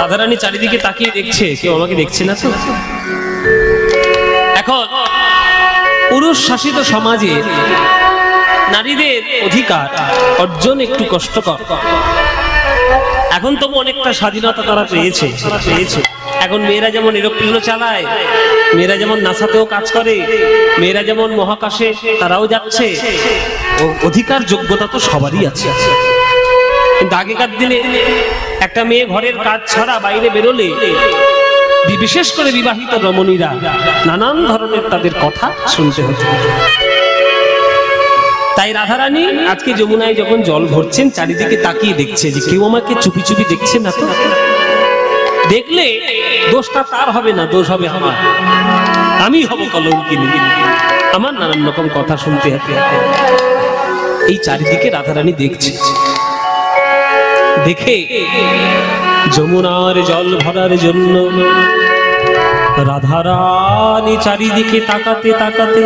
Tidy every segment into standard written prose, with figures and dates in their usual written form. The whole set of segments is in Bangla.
রাধারানী চারিদিকে তাকিয়ে দেখছে, কেউ আমাকে দেখছে না তো। এখন পুরুষ শাসিত সমাজে নারীদের অধিকার অর্জন একটু কষ্টকর। এখন তবু অনেকটা স্বাধীনতা তারা পেয়েছে। এখন মেয়েরা যেমন এরোপ্লেনও চালায়, মেয়েরা যেমন নাসাতেও কাজ করে, মেয়েরা যেমন মহাকাশে তারাও যাচ্ছে, অধিকার যোগ্যতা তো সবারই আছে। কিন্তু আগেকার দিনে একটা মেয়ে ঘরের কাজ ছাড়া বাইরে বেরোলে বিশেষ করে বিবাহিত রমণীরা নানান ধরনের তাদের কথা শুনতে হতো। তাই রাধারানী আজকে যমুনায় যখন জল ভরছেন চারিদিকে তাকিয়ে দেখছে যে কেউ আমাকে চুপি চুপি দেখছে না তো। দেখলে দোষটা তার হবে না, দোষ হবে আমার, আমি হব কলঙ্কিনী, আমার নানান রকম কথা শুনতে হবে। এই চারিদিকে রাধারানী দেখছে। দেখে যমুনার জল ভরার জন্য রাধারানী চারিদিকে তাকাতে তাকাতে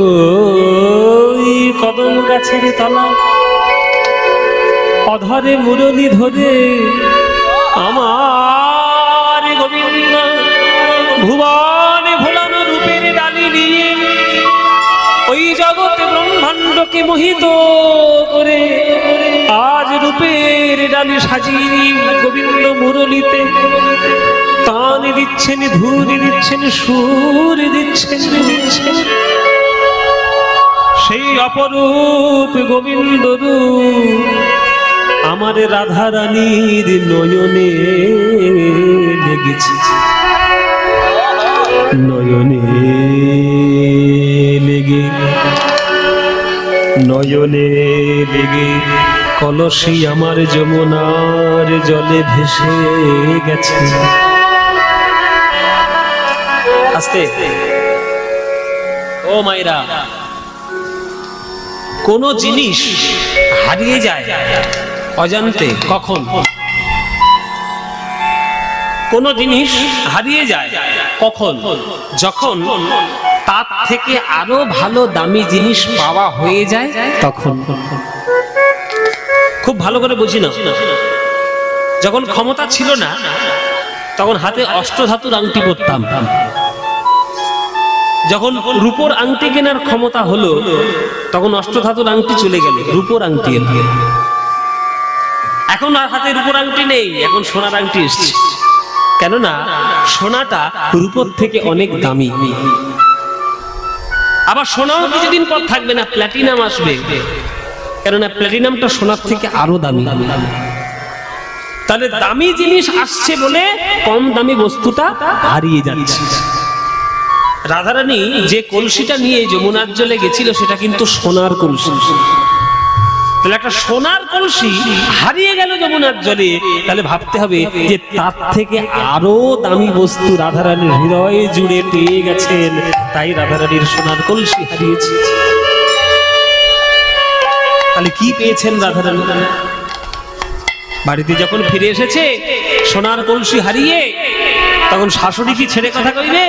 ওই কদম গাছের তলা অধরে মুরলি ধরে আমার গোবিন্দ ভুবনে ভোলানো রূপের ডালি নিয়ে ওই জগতে ব্রহ্মাণ্ডকে মোহিত করে আজ রূপের ডালি সাজিয়ে গোবিন্দ মুরলিতে তান দিচ্ছেন, ধুরি দিচ্ছেন, সুর দিচ্ছেন। সেই অপরূপ গোবিন্দ রূপ আমার রাধারানীর নয়নে লেগেছে, নয়নে লেগে কলসি আমার যমুনার জলে ভেসে গেছে। আস্তে ও মায়েরা, কোন জিনিস হারিয়ে যায় অজান্তে কখন? কোন জিনিস হারিয়ে যায় কখন? যখন তার থেকে আরো ভালো দামি জিনিস পাওয়া হয়ে যায় তখন। খুব ভালো করে বুঝি না, যখন ক্ষমতা ছিল না তখন হাতে অষ্টধাতুর আংটি পরতাম, যখন রূপোর আংটি কেনার ক্ষমতা হলো তখন অষ্টধাতুর আংটি চলে গেল, রূপোর আংটি এলো। এখন আর হাতে রূপোর আংটি নেই, এখন সোনার আংটি এসছে। কেননা সোনাটা রূপোর থেকে অনেক দামি। আবার সোনাও কিছুদিন পর থাকবে না, প্ল্যাটিনাম আসবে, কেননা প্ল্যাটিনামটা সোনার থেকে আরো দামি। তাহলে দামি জিনিস আসছে বলে কম দামি বস্তুটা হারিয়ে যাচ্ছে। রাধারানী যে কলসিটা নিয়ে যমুনার জলে গেছিল সেটা কিন্তু সোনার কলসি। তাহলে একটা সোনার কলসি হারিয়ে গেল যমুনার জলে, তাহলে ভাবতে হবে যে তার থেকে আরো দামি বস্তু রাধারানীর হৃদয়ে জুড়ে পেয়ে গেছেন, তাই রাধারানীর সোনার কলসি হারিয়েছে। তাহলে কি পেয়েছেন রাধারানী? বাড়িতে যখন ফিরে এসেছে সোনার কলসি হারিয়ে, তখন শাশুড়ি কি ছেড়ে কথা কইবে?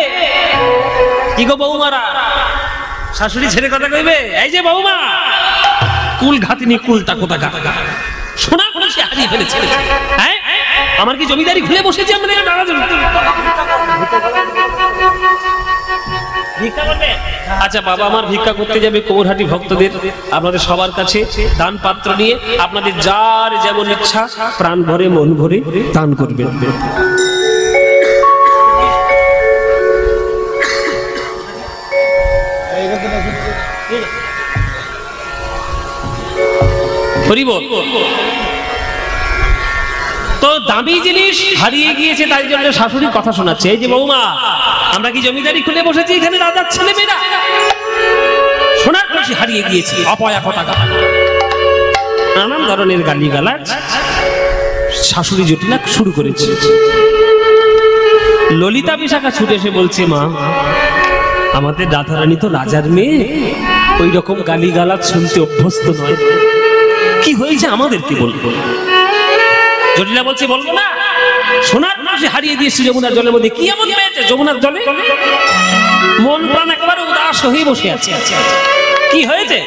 কি গো বৌমারা, শাশুড়ি ছেড়ে কথা কইবে? এই যে বৌমা, কুল ঘাতিনি কুলটা কোথাকা, সোনার কলসি হারিয়ে ফেলেছে। হ্যাঁ, আমার কি জমিদারি খুলে বসেছি? আমরা ভিক্ষা করবে? আচ্ছা বাবা আমার ভিক্ষা করতে যাবে কোমরহাটি ভক্তদের, আপনাদের সবার কাছে দান পাত্র নিয়ে আপনাদের যার যেমন ইচ্ছা প্রাণ ভরে মন ভরে দান করবেন। তো দামি জিনিস হারিয়ে গিয়েছে, তাই জন্য শাশুড়ি কথা শোনাচ্ছে। এই যে বৌমা, আমরা কি জমিদারি খুলে বসেছি এখানে রাজার ছেলে মেয়েরা? সোনার কলসি হারিয়ে গিয়েছে, অপয়া কথা, নানান ধরনের গালিগালাজ শাশুড়ি জটিলা শুরু করেছে। ললিতা বিশাখা ছুটে এসে বলছে, মা আমাদের রাধারানী তো রাজার মেয়ে, ওই রকম গালিগালাজ শুনতে অভ্যস্ত নয়, কি হয়েছে আমাদেরকে বলবো? জটিলা বলছে, বলবো না, সোনার কলসি হারিয়ে দিয়েছি যমুনার জলের মধ্যে। কি এমন পেয়েছে যমুনার জলে? মন প্রাণ একেবারে উদাস হয়ে বসে আছে, কি হয়েছে?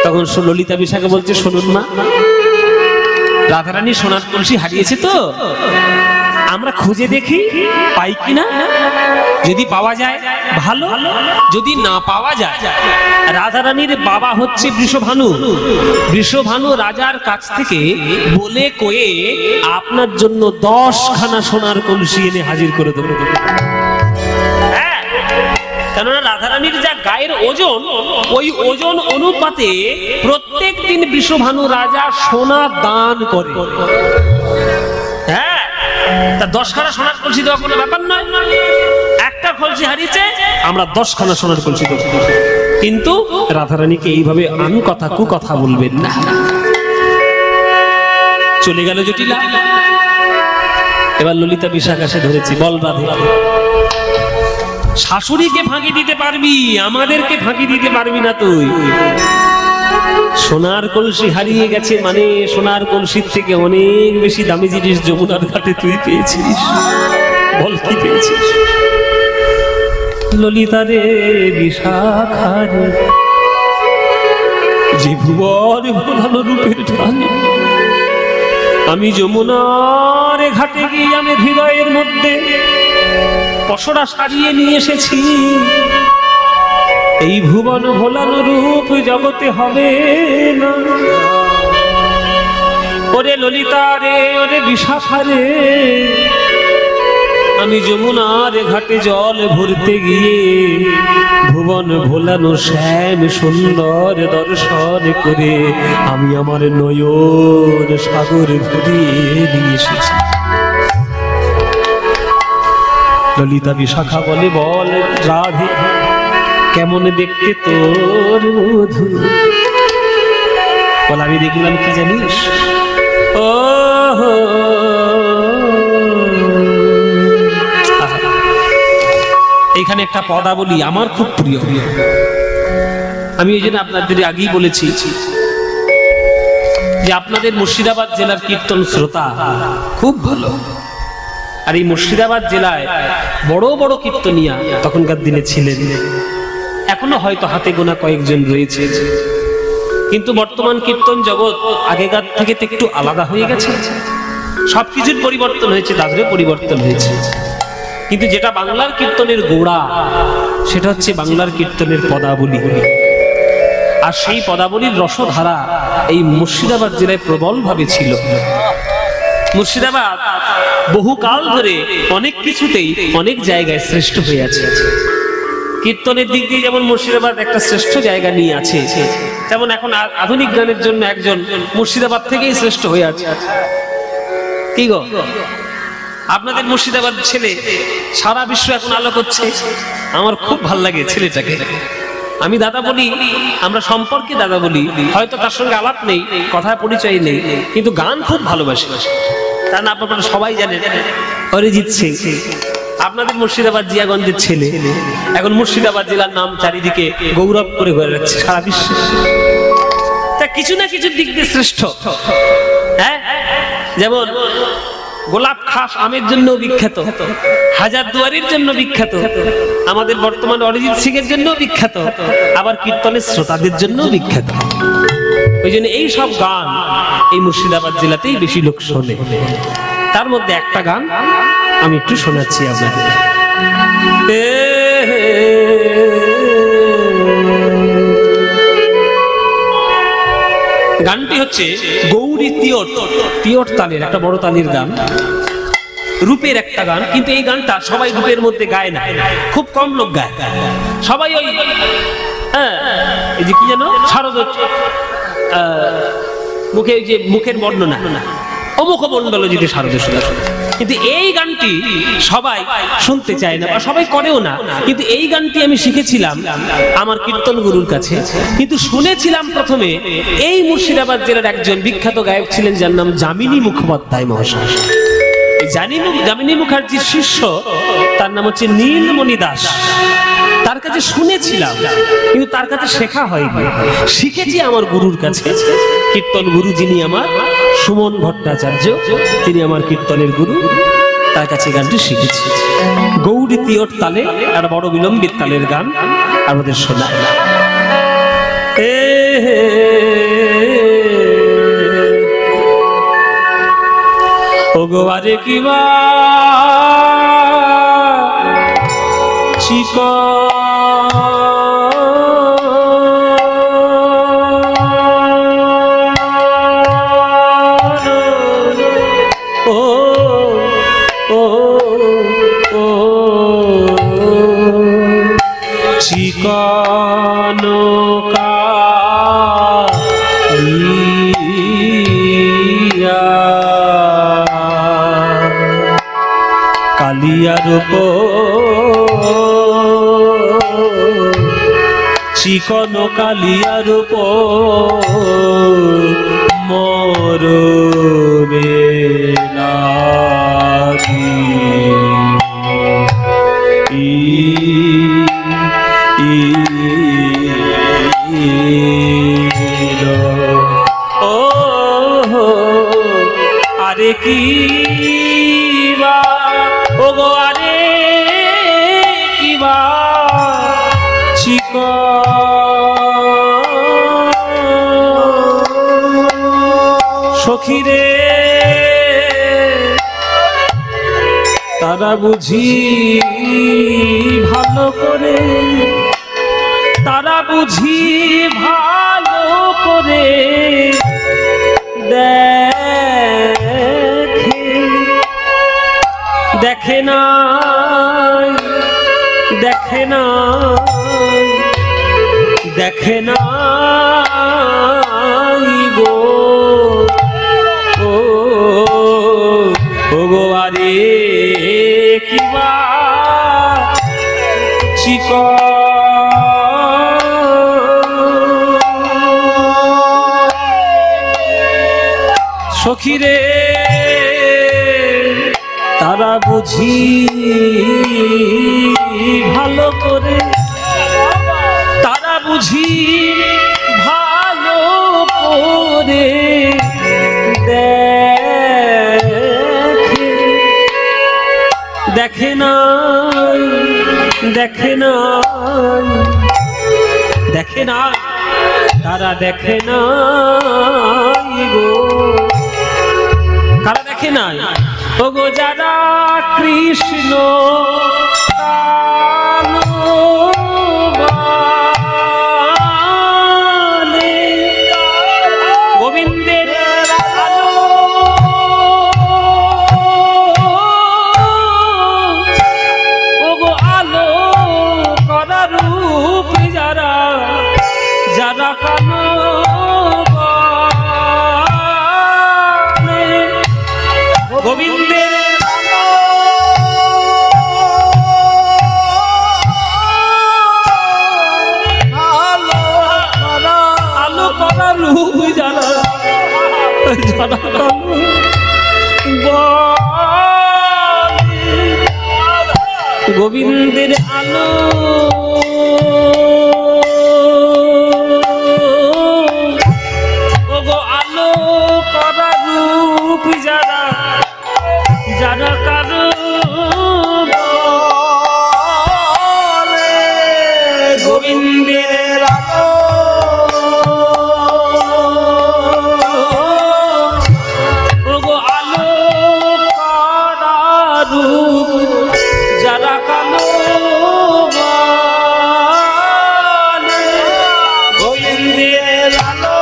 তখন ললিতা বিশাখা বলছে, শুনুন মা, রাধারানী সোনার কলসি হারিয়েছে তো আমরা খুঁজে দেখি পাই কিনা। যদি পাওয়া যায় ভালো, যদি না পাওয়া যায়, রাধারানীর বাবা হচ্ছে বৃষভানু। বৃষভানু রাজার কাছ থেকে বলে কয়ে আপনার জন্য 10খানা সোনার কলসি এনে হাজির করে দেবে। কেননা রাধারানীর যা গায়ের ওজন, ওই ওজন অনুপাতে প্রত্যেক দিন বৃষভানু রাজা সোনা দান করে। হ্যাঁ, তা 10খানা সোনার কলসি দেওয়া কোনো ব্যাপার নয়। একটা কলসি হারিয়েছে, আমরা 10খানা সোনার কলসি দেব। কিন্তু রাধারানীকে এইভাবে আমি কথা কু কথা বলবেন না। চলে গেল জটিলা। এবার ললিতা বিশাখাসে ধরেছি, বল রাধে, শাশুড়িকে ফাঁকি দিতে পারবি, আমাদেরকে ফাঁকি দিতে পারবি না তুই। সোনার কলসি হারিয়ে গেছে মানে সোনার কলসির থেকে অনেক বেশি দামি জিনিস যমুনার ঘাটে তুই পেয়েছিস। বল কি পেয়েছিস? ললিতা রে বিশাখা রে, যে ভুবন ভোলানো রূপের ঢালে আমি যমুনার ঘাটে গিয়ে আমি হৃদয়ের মধ্যে পশরা সাজিয়ে নিয়ে এসেছি। এই ভুবন ভোলানো রূপ জগতে হবে না। ওরে ললিতা রে, ওরে বিশাখা রে, আমি যমুনার ঘাটে জল ভরতে গিয়ে ভুবন ভোলানো শ্যাম সুন্দর দর্শন করে আমি আমার নয়ন সাগর ভরিয়ে নিয়ে এসেছি। ললিতা বিশাখা বলে, বল রাধে, কেমন দেখতে তোর মধু? বল আমি দেখলাম কি জানিস? ও এখানে একটা পদাবলী আমার খুব প্রিয়, আমি এই জন্য আপনাদের আগেই বলেছি যে আপনাদের মুর্শিদাবাদ জেলার কীর্তন শ্রোতা খুব ভালো। আর এই মুর্শিদাবাদ জেলায় বড় বড় কীর্তনিয়া তখনকার দিনে ছিলেন, এখনো হয়তো হাতে গোনা কয়েকজন রয়েছে। কিন্তু বর্তমান কীর্তন জগৎ আগেকার থেকে একটু আলাদা হয়ে গেছে। সবকিছুর পরিবর্তন হয়েছে, তাদেরও পরিবর্তন হয়েছে। কিন্তু যেটা বাংলার কীর্তনের গোড়া, সেটা হচ্ছে বাংলার কীর্তনের পদাবলী। আর সেই পদাবলীর রসধারা এই মুর্শিদাবাদ জেলায় প্রবলভাবে ছিল। মুর্শিদাবাদ বহুকাল ধরে অনেক কিছুতেই অনেক জায়গায় শ্রেষ্ঠ হয়ে আছে। কীর্তনের দিক দিয়ে যেমন মুর্শিদাবাদ একটা শ্রেষ্ঠ জায়গা নিয়ে আছে, তেমন এখন আধুনিক গানের জন্য একজন মুর্শিদাবাদ থেকেই শ্রেষ্ঠ হয়ে আছে। কি গো, আপনাদের মুর্শিদাবাদ ছেলে সারা বিশ্ব এখন আলো করছে। আমার খুব ভাল লাগে ছেলেটাকে। আমি দাদা বলি, আমরা সম্পর্কে দাদা বলি, হয়তো তার সঙ্গে আলাপ নেই, কথায় পরিচয় নেই, কিন্তু গান খুব ভালোবাসি। তার না আপনারা সবাই জানেন অরিজিৎ সিং আপনাদের মুর্শিদাবাদ জিয়াগঞ্জের ছেলে, এখন মুর্শিদাবাদ জেলার নাম চারিদিকে গৌরব করে ঘুরে যাচ্ছে সারা বিশ্বে। তা কিছু না কিছু দিক দিয়ে শ্রেষ্ঠ। হ্যাঁ, যেমন গোলাপ খাস আমের জন্য বিখ্যাত, হাজারদুয়ারির জন্য বিখ্যাত, আমাদের বর্তমান অরিজিৎ সিং এর জন্য বিখ্যাত, আবার কীর্তনের শ্রোতাদের জন্য বিখ্যাত। ওই জন্য এই সব গান এই মুর্শিদাবাদ জেলাতেই বেশি লোক শোনে। তার মধ্যে একটা গান আমি একটু শোনাচ্ছি আপনাদের। গানটি হচ্ছে গৌরী তিয়ট, তিয়ট তালের একটা বড় তালের গান, রূপের একটা গান। কিন্তু এই গানটা সবাই রূপের মধ্যে গায় না, খুব কম লোক গায়। সবাই ওই এই যে কি যেন শারদ মুখে, যে মুখের বর্ণনা, অমুখ মন্ডল যদি শারদ শোনা। কিন্তু এই গানটি সবাই শুনতে চায় না বা সবাই করেও না। কিন্তু এই গানটি আমি শিখেছিলাম আমার কীর্তন গুরুর কাছে, কিন্তু শুনেছিলাম প্রথমে এই মুর্শিদাবাদ জেলার একজন বিখ্যাত গায়ক ছিলেন, যার নাম যামিনী মুখোপাধ্যায় মহাশয়। যামিনী মুখার্জির শিষ্য, তার নাম হচ্ছে নীলমণি দাস। তার কাছে শুনেছিলাম, কিন্তু তার কাছে শেখা হয়নি। শিখেছি আমার গুরুর কাছে, কীর্তন গুরু যিনি আমার সুমন ভট্টাচার্য, তিনি আমার কীর্তনের গুরু, তার কাছে গানটি শিখেছি। গৌরী তিয়ট তালে, আর বড় বিলম্বিত তালের গান আমাদের শোনায়। ওগো আরে কিবা চিকন কালিয়ার চিকন কালিয়ার মরবে লাগি ও আরে কি ওগো আরে কিবা সখীরে তারা বুঝি ভালো করে, তারা বুঝি ভালো করে দেখে না, দেখে না, দেখে না গো ও গো আরে কিবা সখীরে তারা বুঝি ভালো করে, তারা বুঝি ভালো করে দেখে না, দেখে না, দেখে না, তারা দেখে না গো, কারা দেখে না ওগো যারা কৃষ্ণ গোবিন্দের আলো ওগো আলো করা রূপ যারা, যারা কালো গোবিন্দের আলো করা রূপ যারা, যারা গোবিন্দের আলো ওগো আলো করা রূপ যারা, যারা কারো গোবিন্দের আলো ওগো আলো করা রূপ যারা কালো গোবিন্দের আলো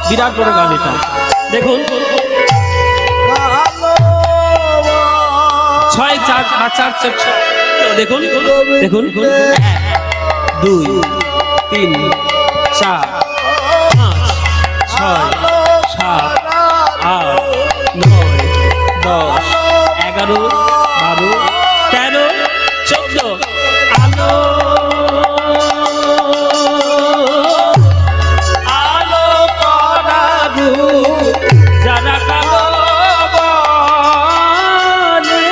বিরাট বড় গান এটা। দেখুন 6 4 4 4 দেখুন, দেখুন 1 2 3 4 5 6 7 8 9 10 11 12 13 14 আলো যারা কালো বলে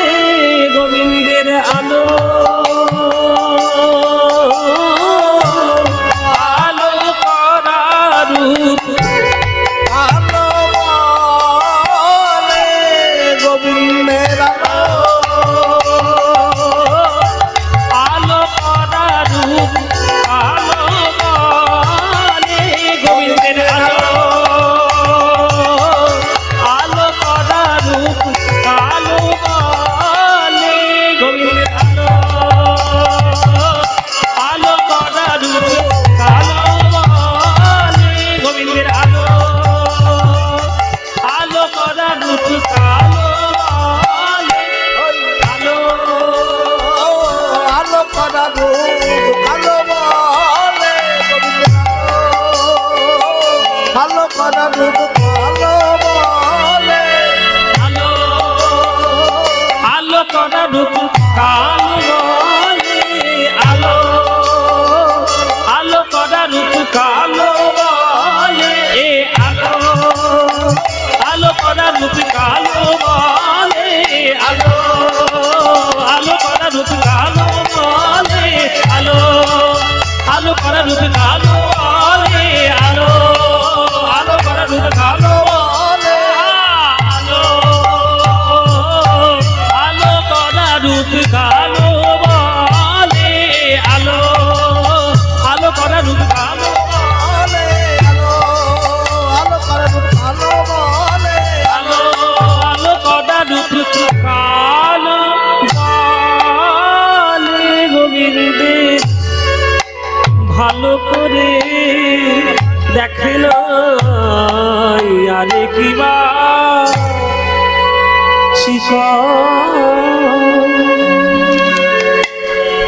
গোবিন্দের আলো, আলো করা রূপ করা রূপ কালো বলে, আলো আলো করা রূপ কালো বলে, আলো আলো করা রূপ কালো বলে, আলো আলো করা রূপ কালো বলে, আলো আলো করা রূপ কালো বলে, আলো আলো করা রূপ কালো বলে, আলো আলো করা রূপ কালো বলে, আলো আলো করা রূপ কালো বলে, আলো আলো করা রূপ কালো বলে, আলো আলো করা রূপ কালো বলে, আলো আলো করা রূপ কালো বলে। গোবিন্দে ভালো করে দেখে না আরে কিবা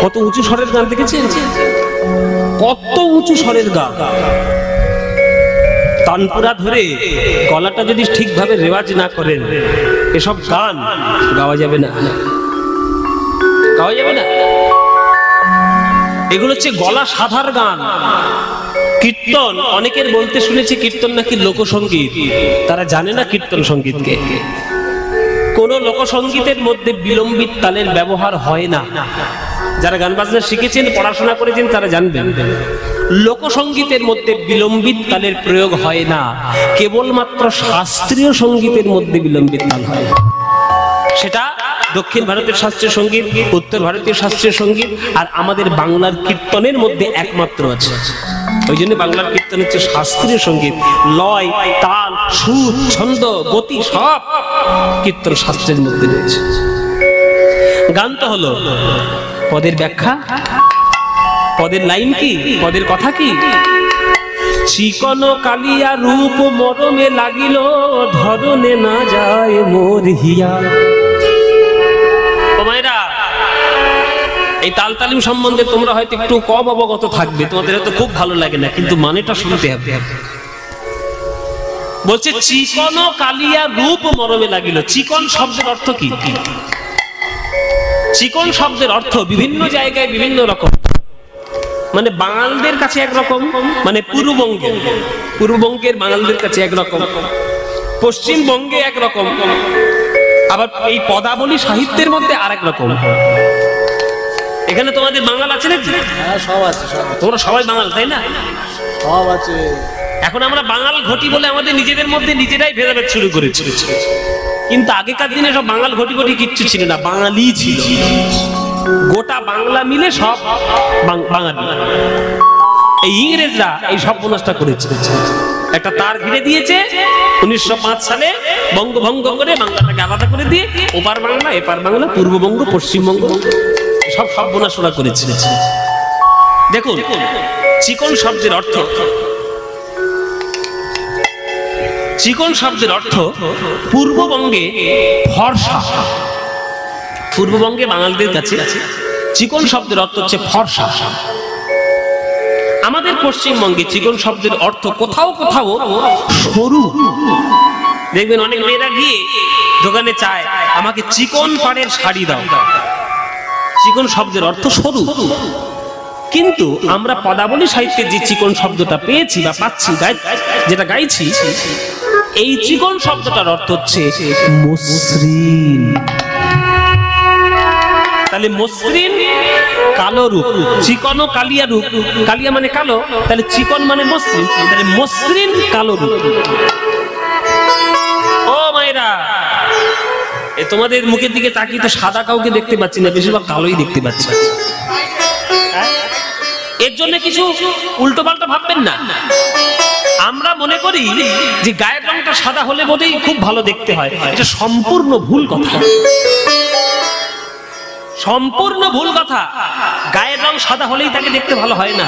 কত উঁচু স্বরের গান দেখেছেন? কত উঁচু স্বরের গান, তানপুরা ধরে গলাটা যদি ঠিকভাবে রেওয়াজ না করেন এসব গান গাওয়া যাবে না, গাওয়া যাবে না। এগুলো হচ্ছে গলা সাধার গান। কীর্তন অনেকের বলতে শুনেছি কীর্তন নাকি লোকসঙ্গীত, তারা জানে না কীর্তন সঙ্গীতকে। কোন লোকসঙ্গীতের মধ্যে বিলম্বিত তালের ব্যবহার হয় না। যারা গান বাজনা শিখেছেন, পড়াশোনা করেছেন, তারা জানবেন লোকসঙ্গীতের মধ্যে বিলম্বিত তালের প্রয়োগ হয় না, কেবলমাত্র শাস্ত্রীয় সঙ্গীতের মধ্যে বিলম্বিত তাল হয়। সেটা দক্ষিণ ভারতের শাস্ত্রীয় সঙ্গীত, উত্তর ভারতীয় শাস্ত্রীয় সঙ্গীত আর আমাদের বাংলার কীর্তনের মধ্যে একমাত্র আছে। ওই জন্য বাংলার কীর্তন হচ্ছে শাস্ত্রীয় সঙ্গীত। লয়, তাল, সুর, ছন্দ, গতি সব কীর্তন শাস্ত্রের মধ্যে রয়েছে। গান তো হলো, পদের ব্যাখ্যা, পদের লাইন কি, পদের কথা কি? চিকন কালিয়া রূপ মরমে লাগিল, ধরনে না যায় মোর হিয়া। মায়েরা, এই তাল তালিম সম্বন্ধে তোমরা হয়তো একটু কম অবগত থাকবে, তোমাদের হয়তো খুব ভালো লাগে না, কিন্তু মানেটা শুনতে হবে। বলছে চিকন কালিয়া রূপ মরমে লাগিল। চিকন শব্দের অর্থ কি? চিকন শব্দের অর্থ বিভিন্ন জায়গায় বিভিন্ন রকম। মানে বাঙালদের কাছে একরকম, মানে পূর্ববঙ্গের বাঙালদের কাছে একরকম, পশ্চিমবঙ্গে একরকম, আবার এই পদাবলী সাহিত্যের মধ্যে আরেক রকম। এখানে তোমাদের বাঙাল আছে নাকি? হ্যাঁ, সব আছে, সব আছে। তোমরা সবাই বাঙাল, তাই না? সব আছে। এখন আমরা বাঙাল ঘটি বলে আমাদের নিজেদের মধ্যে নিজেরাই ভেদাভেদ শুরু করেছি, কিন্তু আগেকার দিনে সব বাঙাল ঘটি ঘটি কিচ্ছু ছিল না, বাঙালি ছিল। গোটা বাংলা মিলে সব বাঙালি। এই ইংরেজরা এই সব প্রনাশটা করেছে, একটা তার ঘিরে দিয়েছে 1905 সালে, বঙ্গভঙ্গ করে বাংলাটাকে আলাদা করে দিয়ে ওপার বাংলা, এপার বাংলা, পূর্ববঙ্গ, পশ্চিমবঙ্গ সব সর্বনাশরা করেছে। দেখুন, চিকন শব্দের অর্থ, চিকন শব্দের অর্থ পূর্ববঙ্গে ফর্সা। পূর্ববঙ্গে বাঙালিদের কাছে চিকন শব্দের অর্থ হচ্ছে ফর্সা। আমাদের পশ্চিমবঙ্গে চিকন শব্দের অর্থ কোথাও কোথাও সরু। দেখবেন অনেক মেয়েরা গিয়ে দোকানে চায় আমাকে চিকন পাড়ের শাড়ি দাও। চিকন শব্দের অর্থ সরু, কিন্তু আমরা পদাবলী সাহিত্যে যে চিকন শব্দটা পেয়েছি বা পাচ্ছি, যেটা গাইছি, এই চিকন শব্দটার অর্থ হচ্ছে মসৃণ। তাহলে মসৃণ কালো রূপ, চিকন ও কালিয়া রূপ। কালিয়া মানে কালো, তাহলে চিকন মানে মসৃণ, তাহলে মসৃণ কালো রূপ। ও মায়েরা, তোমাদের মুখের দিকে তাকিয়ে তো সাদা কাউকে দেখতে পাচ্ছি না, বেশিরভাগ কালোই দেখতে পাচ্ছি। এর জন্য কিছু উল্টো পাল্টা ভাববেন না। আমরা মনে করি যে গায়ের রংটা সাদা হলে বোধহয় খুব ভালো দেখতে হয়, এটা সম্পূর্ণ ভুল কথা। সম্পূর্ণ ভুল কথা। গায়ের রং সাদা হলেই তাকে দেখতে ভালো হয় না।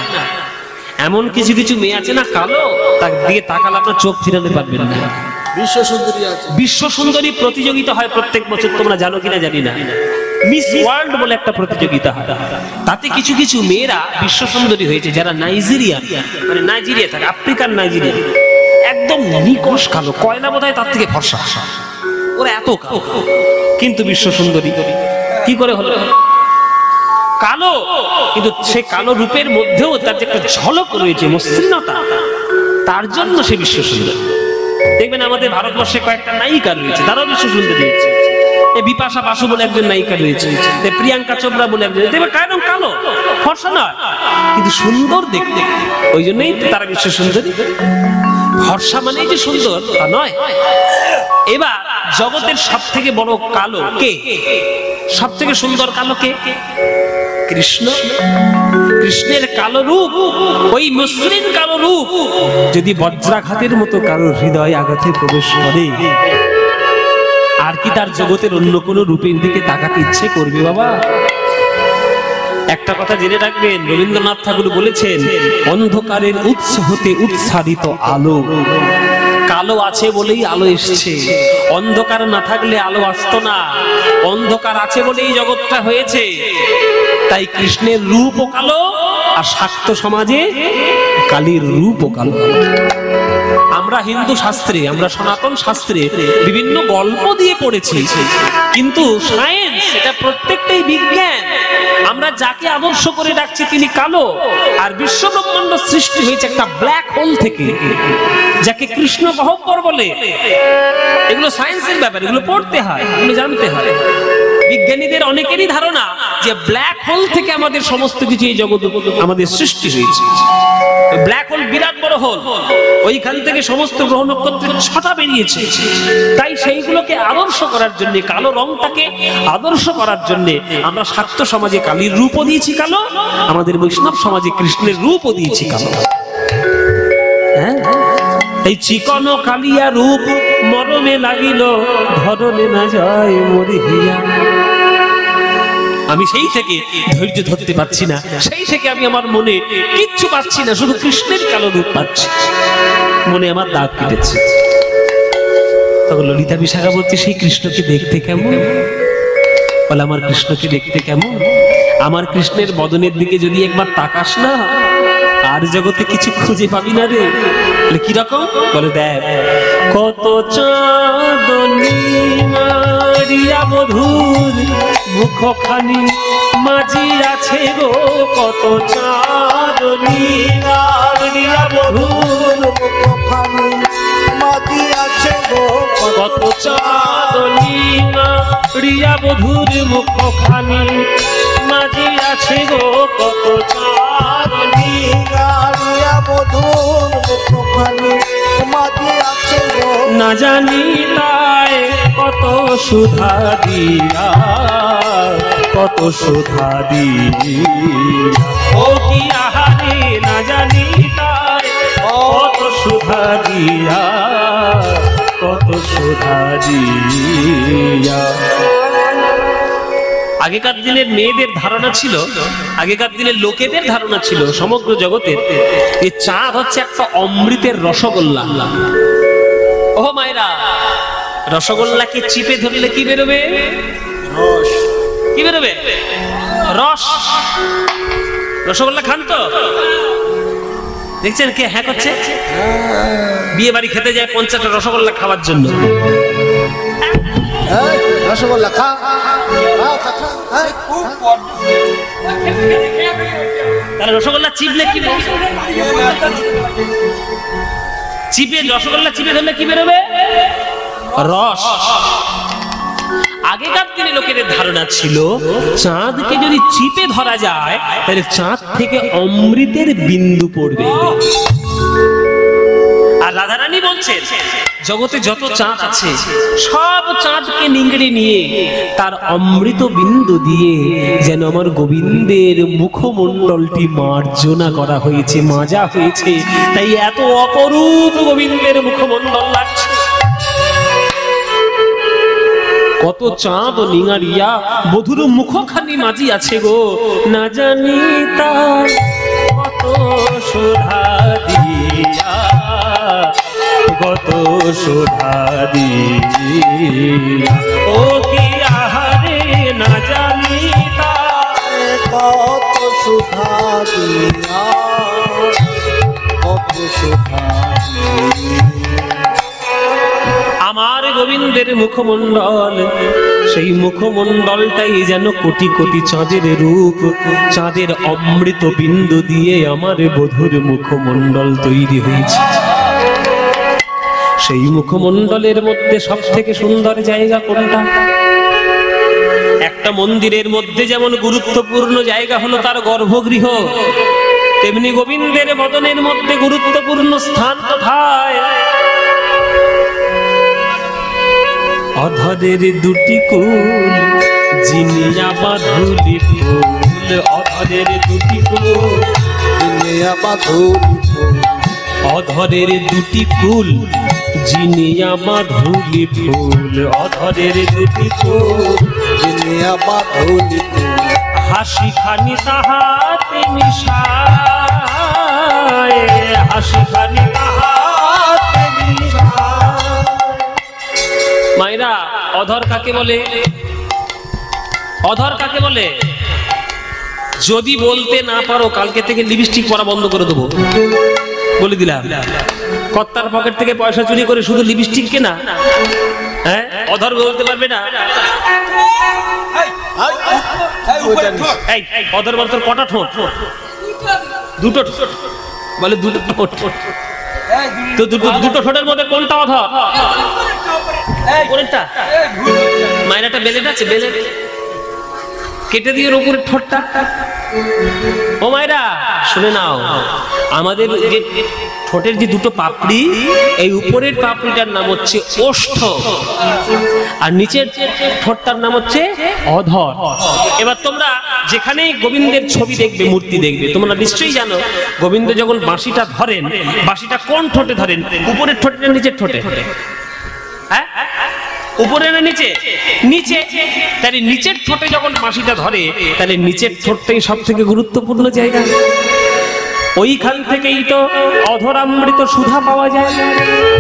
এমন কিছু কিছু মেয়ে আছে না কালো, তার দিকে তাকালে আপনার চোখ ফিরাতে পারবেন না। বিশ্ব সুন্দরী আছে, বিশ্ব সুন্দরী প্রতিযোগিতা হয় প্রত্যেক বছর, তোমরা জানো কিনা জানি না। মিস ওয়ার্ল্ড বলে একটা প্রতিযোগিতা হয়, তাতে কিছু কিছু মেয়েরা বিশ্ব সুন্দরী হয়েছে যারা নাইজেরিয়া, মানে নাইজেরিয়া থাকে, আফ্রিকার নাইজেরিয়া। একদম নিকষ কালো, কয়লা বোধহয় তার থেকে ফর্সা, ওরা এত কালো। কিন্তু বিশ্ব সুন্দরী কি করে হলো? কালো, কিন্তু সে কালো রূপের মধ্যেও তার যে একটা ঝলক রয়েছে, মসৃণতা, তার জন্য সে বিশ্ব সুন্দরী। দেখবেন আমাদের ভারতবর্ষে কয়েকটা নায়িকা রয়েছে, তারাও বিশ্ব সুন্দরী রয়েছে। বিপাশা বাসু বলে একজন নায়িকা রয়েছে, প্রিয়াঙ্কা চোপড়া বলে একজন, দেখবে কায়রম কালো, ফর্সা নয়, কিন্তু সুন্দর দেখতে, ওই জন্যই তারা বিশ্ব সুন্দরী। ফর্সা মানে যে সুন্দর তা নয়। এবার জগতের সব থেকে বড় কালো কে? সব থেকে সুন্দর কালো কে? কৃষ্ণ। কৃষ্ণের কালো রূপ, ওই মসৃণ কালো রূপ যদি বজ্রাঘাতের মতো কারো হৃদয় আঘাতে প্রবেশ করে, আর কি তার জগতের অন্য কোন রূপের দিকে তাকাতে ইচ্ছে করবে বাবা? একটা কথা জেনে রাখবেন, রবীন্দ্রনাথ ঠাকুর বলেছেন, অন্ধকারের উৎস হতে উৎসারিত আলো। কালো আছে বলেই আলো এসছে, অন্ধকার না থাকলে আলো আসতো না। অন্ধকার আছে বলেই জগৎটা হয়েছে। তাই কৃষ্ণের রূপও কালো, আর শাক্ত সমাজে কালীর রূপও কালো। আমরা হিন্দু শাস্ত্রে, আমরা সনাতন শাস্ত্রে বিভিন্ন গল্প দিয়ে পড়েছি, কিন্তু সায়েন্স, এটা প্রত্যেকটাই বিজ্ঞান। আমরা যাকে আদর্শ করে ডাকছি তিনি কালো, আর বিশ্ব ব্রহ্মাণ্ড সৃষ্টি হয়েছে একটা ব্ল্যাক হোল থেকে, যাকে কৃষ্ণ গহ্বর বলে। এগুলো সায়েন্সের ব্যাপার, এগুলো পড়তে হয়, এগুলো জানতে হয়। বিজ্ঞানীদের অনেকেরই ধারণা যে ব্ল্যাক হোল থেকে আমাদের সমস্ত কিছু, এই জগৎ আমাদের সৃষ্টি হয়েছে। ব্ল্যাক হোল বিরাট বড় হোল, ওইখান থেকে সমস্ত গ্রহ নক্ষত্রের ছটা বেরিয়েছে। তাই সেইগুলোকে আদর্শ করার জন্য, কালো রংটাকে আদর্শ করার জন্য আমরা শাক্ত সমাজে কালীর রূপও দিয়েছি কালো, আমাদের বৈষ্ণব সমাজে কৃষ্ণের রূপও দিয়েছি কালো। হ্যাঁ, এই চিকন কালিয়া রূপ মরমে লাগিল, ধরনে না যায় মরিয়া। আমি সেই থেকে ধৈর্য ধরতে পারছি না, সেই থেকে আমি আমার মনে কিচ্ছু পাচ্ছি না, শুধু কৃষ্ণের কালো রূপ পাচ্ছি, মনে আমার দাগ কেটেছে। তখন ললিতা বিশাখা বলছে, সেই কৃষ্ণকে দেখতে কেমন? বলে, আমার কৃষ্ণকে দেখতে কেমন? আমার কৃষ্ণের বদনের দিকে যদি একবার তাকাস না, আর জগতে কিছু খুঁজে পাবি না রে। কিরকম? বলে, দেখ, কত চাঁদনী মারিয়া বধূর মুখখানি মাঝি আছে গো, কত চাঁদনী মারিয়া বধূর মুখখানি মাঝি আছে গো, কত চাঁদনী মারিয়া বধূর মুখখানি মাঝি আছে গো, কত চাঁদনী মারিয়া বধূর মুখখানি মাঝি আছে গো, না জানি তাই কত সুধা দিয়া, কত সুধা দিয়া, ও কি আহারে, না জানি তাই কত সুধা দিয়া, কত সুধা দিয়া। আগেকার দিনের মেয়েদের ধারণা ছিল, আগেকার দিনের লোকেদের ধারণা ছিল, সমগ্র জগতের এই চাঁদ হচ্ছে একটা অমৃতের রসগোল্লা। ও মায়েরা, রসগোল্লাকে চিপে ধরলে কি বেরোবে? রস। কি বেরোবে? রস। রসগোল্লা খান তো? দেখছেন কে হ্যাঁ করছে? বিয়ে বাড়ি খেতে যায় 50টা রসগোল্লা খাওয়ার জন্য। রসগোল্লা খা, তাহলে রসগোল্লা চিপলে কি, চিপে রসগোল্লা চিপে ধরলে কি বেরোবে? রস। আগেকার দিনে লোকেদের ধারণা ছিল, চাঁদকে যদি চিপে ধরা যায় তাহলে চাঁদ থেকে অমৃতের বিন্দু পড়বে। আর রাধারানী বলছেন, জগতে যত চাঁদ আছে সব চাঁদকে নিংড়ে নিয়ে তার অমৃত বিন্দু দিয়ে যেন আমার গোবিন্দের মুখমণ্ডলটি মার্জনা করা হয়েছে, মাজা হয়েছে, তাই এত অপরূপ গোবিন্দের মুখমণ্ডল লাগছে। কত চাঁদ নিঙারিয়া বধুর মুখখানি মাঝি আছে গো, না জানি তার কত সুধা দিয়া, কত সুধা দিয়া, ও কি আহারে, না জানি তার কত সুধা দিয়া, কত সুধা দিয়া। গোবিন্দের মুখমণ্ডল, সেই মুখমণ্ডলটাই যেন কোটি কোটি চাঁদের রূপ, চাঁদের অমৃত বিন্দু দিয়ে আমার বধূর মুখমণ্ডল তৈরি হয়েছে। সেই মুখমণ্ডলের মধ্যে সব থেকে সুন্দর জায়গা কোনটা? একটা মন্দিরের মধ্যে যেমন গুরুত্বপূর্ণ জায়গা হলো তার গর্ভগৃহ, তেমনি গোবিন্দের বদনের মধ্যে গুরুত্বপূর্ণ স্থান কোথায়? অধরের দুটি কুল জিনিয়া বাঁধুলি ফুল, অধরের দুটি কুল জিনিয়া বাঁধুলি ফুল, অধরের দুটি কুল জিনিয়া বাঁধুলি ফুল, অধরের দুটি কুল জিনিয়া বাঁধুলি ফুল, হাসি খানি তাহাতে মিশায়, হাসি খানি তাহাতে মিশায়। মায়েরা, অধর কাকে বলে? অধর কাকে বলে? যদি বলতে না পারো কালকে থেকে লিপস্টিক পরা বন্ধ করে দেবো, বলে দিলাম। কর্তার পকেট থেকে পয়সা চুরি করে শুধু লিপস্টিক কেনা, হ্যাঁ? অধর বলতে পারবে না। এই অধর বল, তোর কটা ঠোঁট? দুটো ঠোঁট বলে, দুটো ঠোঁট। তো দুটো ঠোঁটের মধ্যে কোনটা অধর? কোনটা? মায়েরাটা বেলেট আছে, বেলেট কেটে দিয়ে উপরের ঠোঁটটা। ও মায়েরা শুনে নাও, আমাদের যে ঠোঁটের যে দুটো পাপড়ি, এই উপরের পাপড়িটার নাম হচ্ছে ওষ্ঠ, আর নিচের ঠোঁটটার নাম হচ্ছে অধর। এবার তোমরা যেখানেই গোবিন্দের ছবি দেখবে, মূর্তি দেখবে, তোমরা নিশ্চয়ই জানো গোবিন্দ যখন বাঁশিটা ধরেন, বাঁশিটা কোন ঠোঁটে ধরেন? উপরের ঠোঁটে না নিচের ঠোঁটে? হ্যাঁ, উপরে না নিচে? নিচে। তাহলে নিচের ঠোঁটে যখন বাঁশিটা ধরে, তাহলে নিচের ঠোঁটটাই সব থেকে গুরুত্বপূর্ণ জায়গা। ওইখান থেকেই তো অধরামৃত সুধা পাওয়া যায়,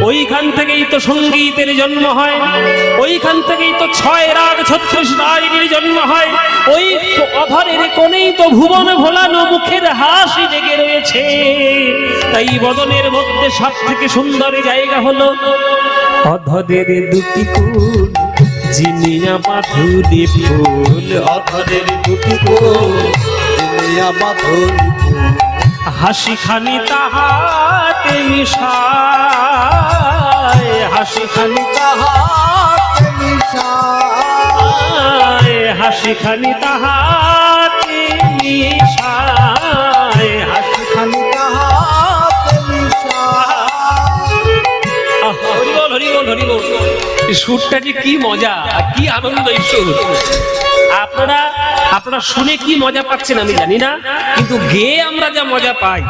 ওইখান থেকেই তো সঙ্গীতের জন্ম হয়, ওইখান থেকেই তো 6 রাগ 36 রাগের জন্ম হয়, ওই অধরের কোণেই তো ভুবন ভোলানো মুখের হাসি লেগে রয়েছে। তাই বদনের মধ্যে সব থেকে সুন্দর জায়গা হলো অধরের দুটি কুল জিনিয়া বাঁধুলি ফুল, অধরের দুটি কুল জিনিয়া বাঁধুলি ফুল, হাসি খানি তাহাতে মিশায়, হাসি খানি তাহাতে মিশায়, হাসি খানি তাহাতে মিশায়, হাসি খানি তাহাতে মিশায়। হরি বল, হরি বল, হরি বল। সুরটা যে কি মজা, কি আনন্দ এই সুর। আপনারা শুনে কি মজা পাচ্ছেন আমি জানি না, কিন্তু গেয়ে আমরা যা মজা পাই,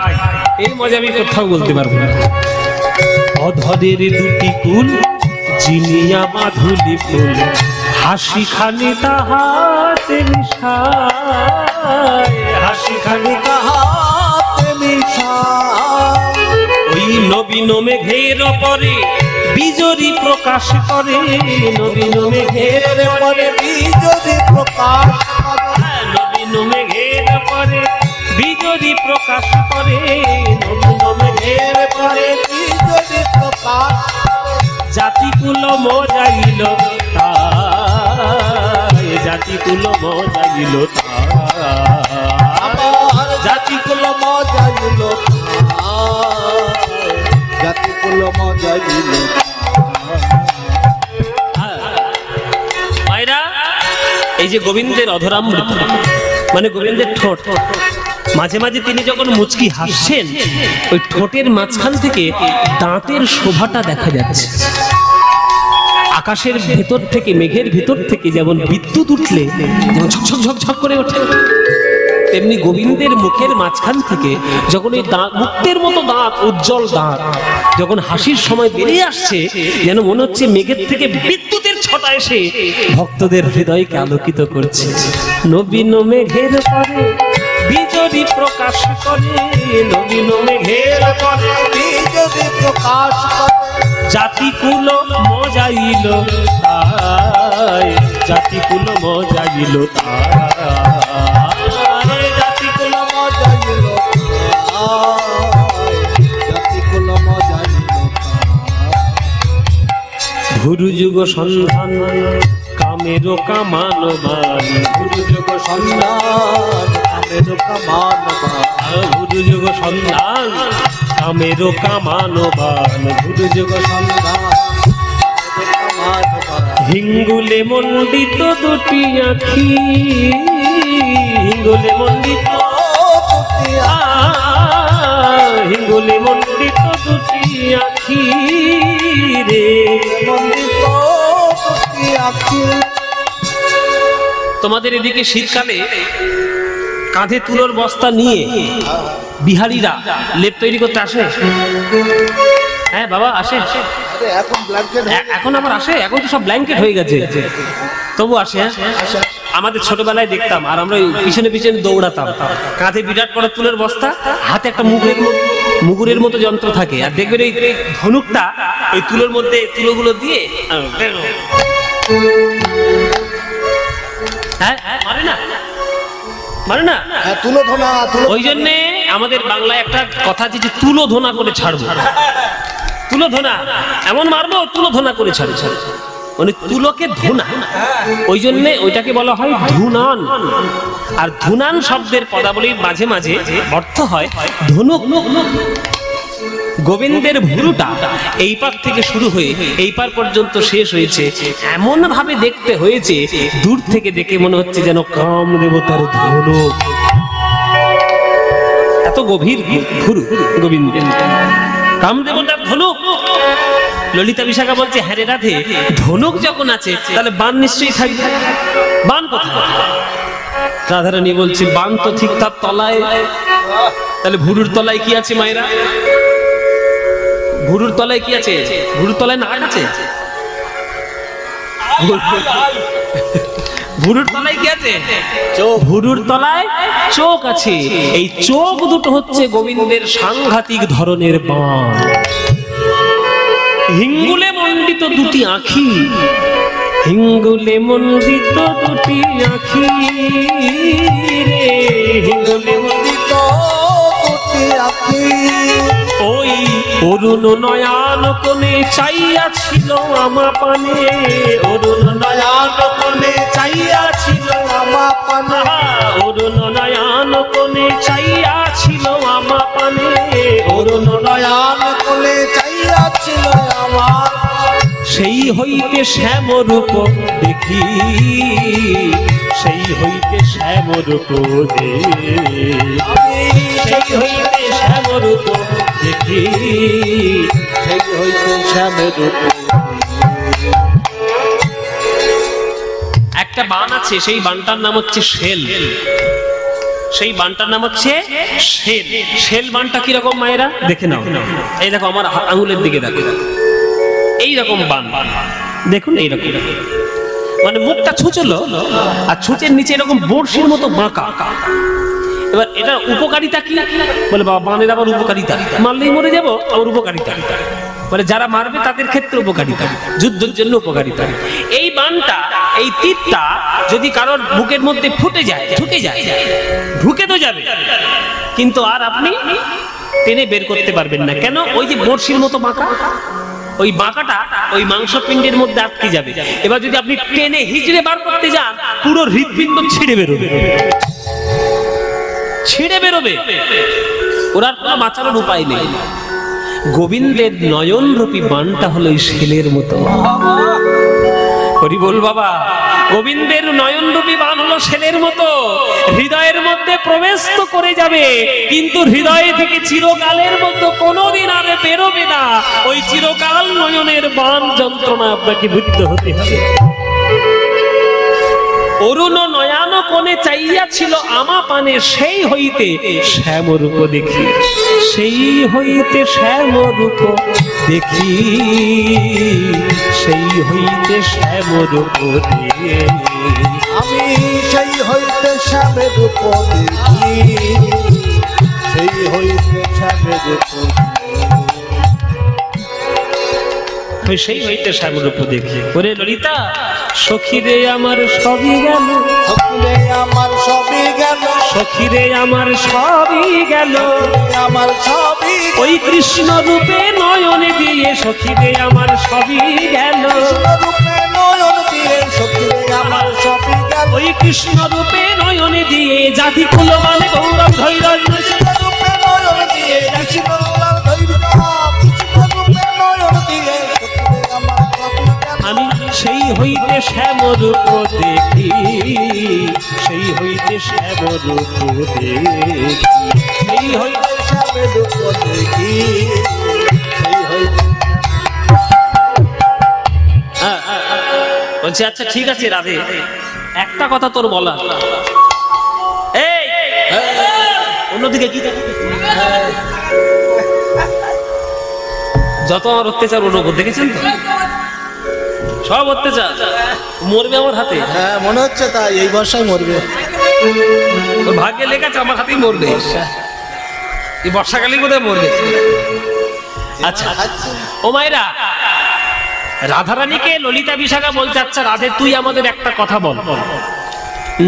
এই মজা আমি কোথাও বলতে পারবো না। অধরের দুটি কুল জিনিয়া বাঁধুলি ফুল, হাসি খানি তাহাতে মিশায়, হাসি খানি তাহাতে মিশায়। ওই নবীন মেঘের পরে বিজরি প্রকাশ করে, নবীন মেঘের পরে বিজরি প্রকাশ করে, নবীন মেঘের পরে বিজরি প্রকাশ করে, নবীন মেঘের পরে বিজরি প্রকাশ করে। জাতিকুল মজাইল তাই, জাতিকুল মজাইল আমার জাতিকুল মজাইল তাই, জাতিকুল মজাইল মায়েরা। এই যে গোবিন্দের অধরামৃত মানে গোবিন্দের ঠোঁট, মাঝে মাঝে তিনি যখন মুচকি হাসছেন, ওই ঠোঁটের মাঝখান থেকে দাঁতের শোভাটা দেখা যাচ্ছে। আকাশের ভেতর থেকে, মেঘের ভেতর থেকে যেমন বিদ্যুৎ উঠলে যেমন ঝকঝক ঝকঝক করে ওঠে, তেমনি গোবিন্দের মুখের মাঝখান থেকে যখন এই দাঁত, মুক্তের মতো দাঁত, উজ্জ্বল দাঁত যখন হাসির সময় বেরিয়ে আসছে, যেন মনে হচ্ছে মেঘের থেকে বিদ্যুতের ছটা এসে ভক্তদের হৃদয়কে আলোকিত করছে। নবীন মেঘের পরে বিজরি প্রকাশ করে, নবীন মেঘের পরে বিজরি প্রকাশ করে। জাতিকুল মজাইল তাই, জাতিকুল মজাইল তাই, জাতিকুল মজাইল তাই, জাতিকুল মজাইল তাই। ভুরু যুগ সন্ধান কামেরও কামানো বান, ভুরু যুগ সন্ধান কামেরও কামানো বান, ভুরু যুগ সন্ধান কামেরও কামানো বান, ভুরু যুগ সন্ধান কামেরও কামানো বান। হিঙ্গুলে মণ্ডিত দুটি আখি, হিঙ্গুলে মণ্ডিত, হিঙ্গুলে মণ্ডিত দুটি আখি রে। মন্দিত দুটি আখি। তোমাদের এদিকে শীতকালে কাঁধে তুলোর বস্তা নিয়ে বিহারীরা লেপ তৈরি করতে আসে? হ্যাঁ বাবা আসে। আরে এখন ব্ল্যাঙ্কেট এখন আবার আসে, এখন তো সব ব্ল্যাঙ্কেট হয়ে গেছে, তবু আসে। হ্যাঁ আমাদের ছোটবেলায় দেখতাম, আর আমরা ওই পিছনে পিছনে দৌড়াতাম, কাঁধে বিরাট বড় তুলের বস্তা, হাতে একটা মুগুরের মতো যন্ত্র থাকে, আর দেখবেন এই ধনুকটা ওই তুলোর মধ্যে তুলোগুলো দিয়ে হ্যাঁ মারে না, মারে না। হ্যাঁ তুলো ধোনা, তুলো ওই জন্যে আমাদের বাংলায় একটা কথা আছে যে তুলো ধোনা করে ছাড়বো, তুলো ধোনা এমন মারবো তুলো ধোনা করে ছাড়বো, মানে তুলোকে ধুনা, ওই জন্য ওইটাকে বলা হয় ধুনান। আর ধুনান শব্দের পদাবলীর মাঝে মাঝে অর্থ হয় ধনুক। গোবিন্দের ভুরুটা এই পার থেকে শুরু হয়ে এই পার পর্যন্ত শেষ হয়েছে, এমন ভাবে দেখতে হয়েছে দূর থেকে দেখে মনে হচ্ছে যেন কাম দেবতার ধনুক, এত গভীর ভুরু গোবিন্দের, কাম দেবতার ধনুক। ললিতা বিশাখা বলছে হ্যাঁ রে রাধে, ধনুক যখন আছে তাহলে বান নিশ্চয়ই থাকবে, বান কোথায়? রাধারানী বলছে বান তো ঠিক তার তলায়। তাহলে ভুরুর তলায় কি আছে মায়েরা? ভুরুর তলায় কি আছে? ভুরুর তলায় নাক আছে? ভুরুর তলায় কি আছে? ভুরুর তলায় চোখ আছে। এই চোখ দুটো হচ্ছে গোবিন্দের সাংঘাতিক ধরনের বান। হিঙ্গুলে মণ্ডিত দুটি আখি, হিঙ্গুলে মণ্ডিত দুটি আখি রে, হিঙ্গুলে মণ্ডিত দুটি আখি। ওই অরুণ নয়ন কোণে চাইয়া ছিল আমা পানে, অরুণ নয়ন কোণে চাইয়া ছিল আমা পানে, অরুণ নয়ন কোণে চাইয়া ছিল আমা পানে, অরুণ নয়ন কোলে চাইয়া ছিল আমার। সেই হইতে শ্যাম রূপ দেখি, সেই হইতে শ্যাম রূপ সেই হইতে শ্যাম রূপ দেখি, সেই হইতে শ্যামের রূপ। একটা বান আছে, সেই বানটার নাম হচ্ছে শেল, সেই বানটার নাম হচ্ছে শেল। শেল বানটা কিরকম মায়েরা দেখে নাও, এই দেখো আমার আঙুলের দিকে দেখো, এইরকম বান দেখুন, এইরকম মানে মুখটা ছুঁচলো, আর ছুঁচের নিচে এরকম বড়শির মতো বাঁকা। এবার এটা উপকারিতা কি বলে? বাবা বানের আবার উপকারিতা, মারলেই মরে যাবো, আবার উপকারিতা মানে যারা মারবে তাদের ক্ষেত্রে উপকারিতা, যুদ্ধের জন্য উপকারিতা। এই বানটা, এই তীরটা যদি কারোর বুকের মধ্যে ফুটে যায়, ঢুকে যায়, ঢুকে তো যাবে, কিন্তু আর আপনি টেনে বের করতে পারবেন না। কেন? ওই যে বড়শির মতো বাঁকা, ওই বাঁকাটা ওই মাংসপিণ্ডের মধ্যে আটকে যাবে। এবার যদি আপনি টেনে হিজড়ে বার করতে যান, পুরো হৃৎপিণ্ড ছিঁড়ে বেরোবে, ছিঁড়ে বেরোবে, ওর আর কোনো বাঁচানোর উপায় নেই। গোবিন্দের নয়ন রূপী বানটা হলো এই শেলের মতো। হরি বল বাবা, গোবিন্দের নয়ন রূপী বান হলো শেলের মতো, হৃদয়ের মধ্যে প্রবেশ তো করে যাবে, কিন্তু হৃদয় থেকে চিরকালের মতো কোনোদিন আর বেরোবে না। ওই চিরকাল নয়নের বান যন্ত্রণা আপনাকে বুঝতে হতে হবে। অরুণ নয়ন কোণে চাইয়া ছিল আমা পানে, সেই হইতে শ্যাম রূপ দেখি, সেই হইতে শ্যাম রূপ দেখি, সেই হইতে শ্যাম রূপ দেখি, আমি সেই হইতে শ্যামের রূপ দেখি, সেই হইতে শ্যামের রূপ। আমি সেই হইতে শ্যামরূপ দেখি। ওরে ললিতা সখী রে আমার সবই গেল, সখীরে আমার সবই গেল, সখী রে আমার সবই গেল, আমার সবই ওই কৃষ্ণ রূপে নয়নে দিয়ে সখী রে আমার সবই গেল, রূপে নয়ন দিয়ে সখীরে আমার সবই গেল, ওই কৃষ্ণ রূপে নয়নে দিয়ে জাতি কুল মানে গৌরব ধৈর্য, রূপে নয়ন দিয়ে কৃষ্ণ লাল ধৈর্য, কৃষ্ণ রূপে নয়ন দিয়ে সখীরে আমার সবই গেল। আমি সেই হইতে শ্যামরূপ দেখি, সেই হইতে শ্যামরূপ দেখি, সেই হইতে শ্যামে দুঃখ দেখি, সেই হইতে বলছি আচ্ছা ঠিক আছে রাধে, একটা কথা তোর বলা, এই অন্যদিকে কি যত আমার অত্যাচার ওর ওপর দেখেছেন তো, সব অত্যাচার মরবে আমার হাতে, হ্যাঁ মনে হচ্ছে তাই, এই বর্ষায় মরবে। ওর ভাগ্যে লেখাছে আমার হাতেই মরবে, এই বর্ষাকালেই বোধহয় মরবে। আচ্ছা ও মায়েরা, রাধারানীকে ললিতা বিশাখা বলছে আচ্ছা রাধে তুই আমাদের একটা কথা বল,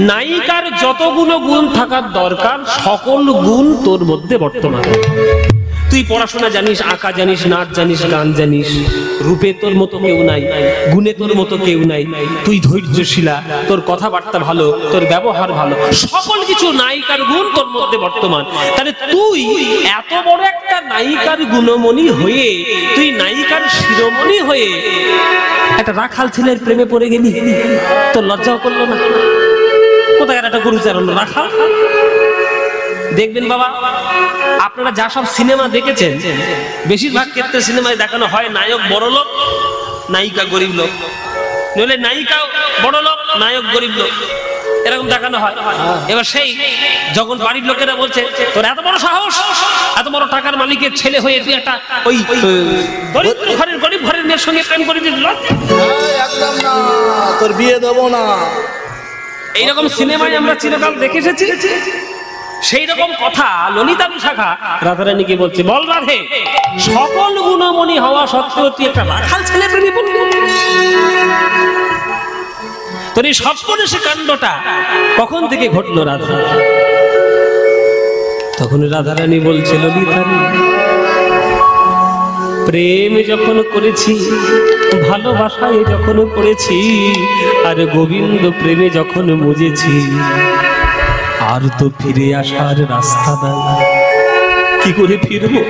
নায়িকার যতগুলো গুণ থাকার দরকার সকল গুণ তোর মধ্যে বর্তমান। তুই পড়াশোনা জানিস, আঁকা জানিস, নাচ জানিস, গান জানিস, রূপে তোর মতো কেউ নাই, গুণে তোর মতো কেউ নাই, তুই ধৈর্যশীলা, তোর কথাবার্তা ভালো, তোর ব্যবহার ভালো, সকল কিছু নায়িকার গুণ তোর মধ্যে বর্তমান। তাহলে তুই এত বড় একটা নায়িকার গুণমণি হয়ে, তুই নায়িকার শিরোমণি হয়ে একটা রাখাল ছেলের প্রেমে পড়ে গেলি, তোর লজ্জাও করলো না? কোথায় একটা গুরুচারণ রাখাল। দেখবেন বাবা, আপনারা যা সব সিনেমা দেখেছেন, বেশিরভাগ ক্ষেত্রে সিনেমায় দেখানো হয় নায়ক বড় লোক, নায়িকা গরিব লোক, নইলে নায়িকা বড় লোক, নায়ক গরিব লোক, এরকম দেখানো হয়। এবার সেই যখন বাড়ির লোকেরা বলছে তোর এত বড় সাহস, এত বড় টাকার মালিকের ছেলে হয়ে তুই একটা ওই দরিদ্র ঘরের গরিব ঘরের মেয়ের সঙ্গে প্রেম করে দিল, একদম না, তোর বিয়ে দেবো না, এইরকম সিনেমায় আমরা চিরকাল দেখে এসেছি। সেই রকম কথা ললিতা বিশাখা রাধারানীকে বলছে, বল রাধে সকল গুণমণি হওয়া সত্ত্বেও তুই একটা রাখাল ছেলে প্রেমে পড়লি, তোর এই সর্বনেশে কাণ্ডটা কখন থেকে ঘটলো রাধা? তখন রাধারানী বলছে, ললিতা রে, প্রেম যখন করেছি, ভালোবাসায় যখন পড়েছি, আর গোবিন্দ প্রেমে যখন মজেছি, আর তো ফিরে আসার রাস্তা নাই, কি করে ফিরবো?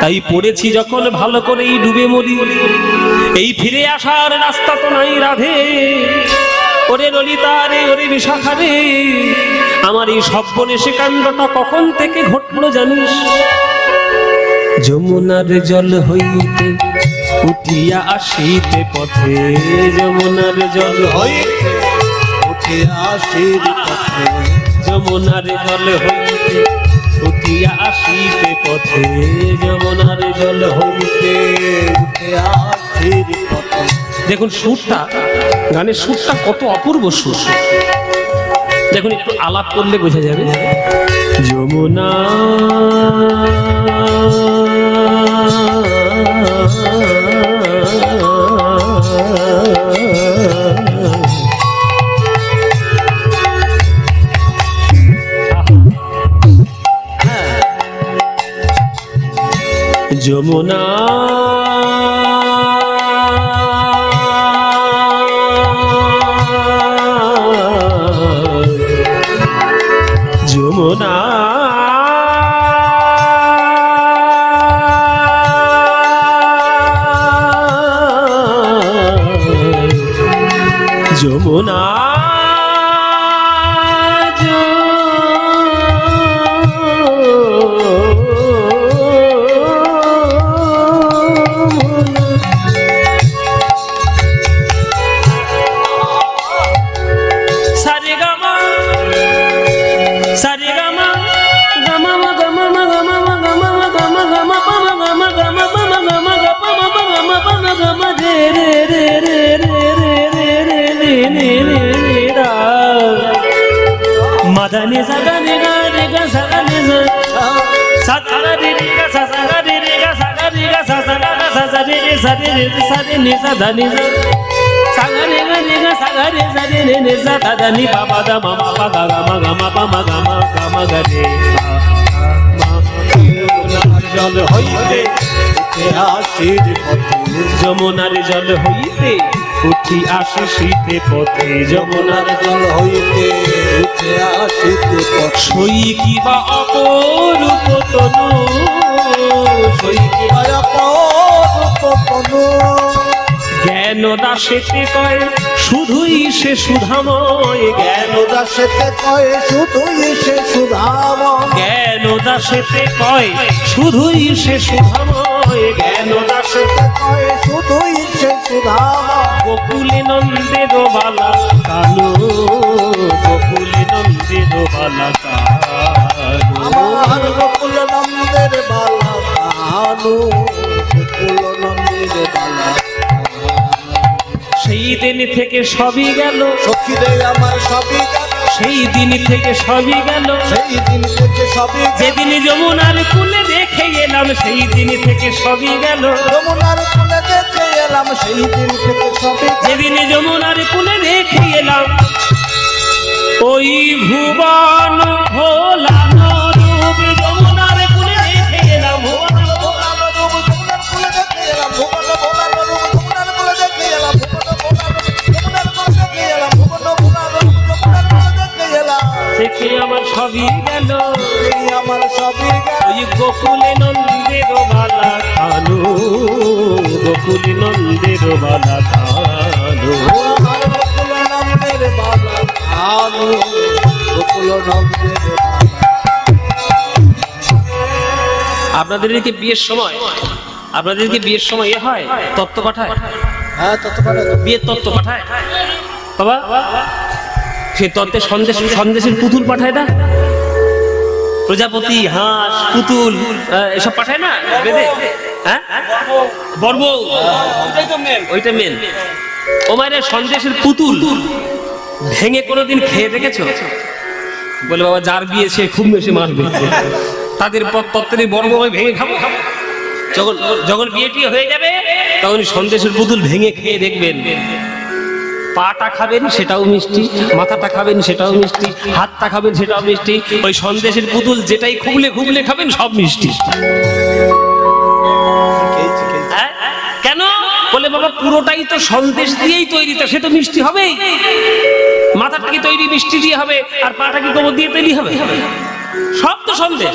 তাই পড়েছি যখন ভালো করেই ডুবে মরি, এই ফিরে আসার রাস্তা তো নাই রাধে। ওরে ললিতা রে, ওরে বিশাখা রে, আমার এই সর্বনেশে কাণ্ডটা কখন থেকে ঘটলো জানিস? যমুনার জল হইতে উঠিয়া আসিতে পথে, যমুনার জল হইতে উঠে আসির পথে, যমুনার জল হইতে উঠিয়া আসিতে পথে, যমুনার জল হইতে উঠে আসির পথে। দেখুন সুরটা, গানের সুরটা কত অপূর্ব সুর, দেখুন একটু আলাপ করলে বোঝা যাবে। যমুনা যমুনা যমুনা যমুনা রে রে সা রে রে সা রে নি সা ধা নি সা সা গা রে গা রে গা সা গা রে সা রে রে নি সা ধা ধা নি পা পা দা মা পা গা গা মা পা মা গা মা গা রে সা যমুনার জল হইতে উঠে আসির পথে যমুনার জল হইতে উঠি আসে শীতে পথে যমুনার যমুনার জল হইতে উঠে আসিতে পথে সই কিবা অপরূপ তনু সই কিবা আয়া পরূপ তনু জ্ঞান দাসেতে কয় শুধুই সে সুধাময় জ্ঞান দাসেতে কয়ে শুধুই সে সুধাম জ্ঞান দাসেতে কয় শুধুই সে সুধাময় জ্ঞান দাসেতে কয়ে শুধুই সে সুধাম গোকুলে নন্দের বালা কালো গোকুলে নন্দের বালা কালো আমার গোকুল নন্দের বালা কানু গোকুল নন্দের বালা সেই দিন থেকে সবই গেল সখী রে আমার সবই গেল সেই দিন থেকে সবই গেল সেই দিন থেকে সবই গেল যেদিন যমুনার কুলে দেখে এলাম সেই দিন থেকে সবই গেল যমুনার কুলে দেখে এলাম সেই দিন থেকে সবই গেল যেদিন যমুনার কুলে দেখে এলাম ওই ভুবন ভোলানো রূপ যমুনার কুলে দেখে এলাম ভুবন ভোলানো রূপ যমুনার কুলে দেখে এলাম ভুবন ভোলানো রূপ যমুনার কুলে দেখে এলাম ভুবন ভোলানো যমুনার কুলে দেখে এলাম ভুবন ভোলানো রূপ যমুনার কুলে দেখে এলাম দেখে আমার সবই গেল এই আমার সবই গেল ওই গোকুলে নন্দের বালা খালো গোকুলে নন্দের বালা খালো আমার গোকুল নন্দের বালা কানু গোকুল নন্দের বালা আপনাদেরকে বিয়ের সময় এ হয় তত্ত্ব পাঠায় হ্যাঁ ততক্ষণে বিয়ের তত্ত্ব পাঠায় বাবা সেই তত্ত্বে সন্দেশের পুতুল পাঠায় না প্রজাপতি হাঁস পুতুল এসব পাঠায় না বেদে হ্যাঁ বর্ব ওইটা মেন ও মায়ের সন্দেশের পুতুল ভেঙে কোনোদিন খেয়ে দেখেছো বলে বাবা যার বিয়ে সে খুব বেশি মারবে তাদের তত্ত্বের বর্ব ভেঙে খাবো যখন বিয়েটি হয়ে যাবে তখন সন্দেশের পুতুল ভেঙে খেয়ে দেখবেন পাটা খাবেন সেটাও মিষ্টি মাথাটা খাবেন সেটাও মিষ্টি হাতটা খাবেন সেটাও মিষ্টি ওই সন্দেশের পুতুল যেটাই খুবলে খাবেন সব মিষ্টি হ্যাঁ? কেন বলে বাবা পুরোটাই তো সন্দেশ দিয়েই তৈরি তো সে তো মিষ্টি হবেই মাথাটা কি তৈরি মিষ্টি দিয়ে হবে আর পাটা কি গোবর দিয়ে তৈরি হবে সব তো সন্দেশ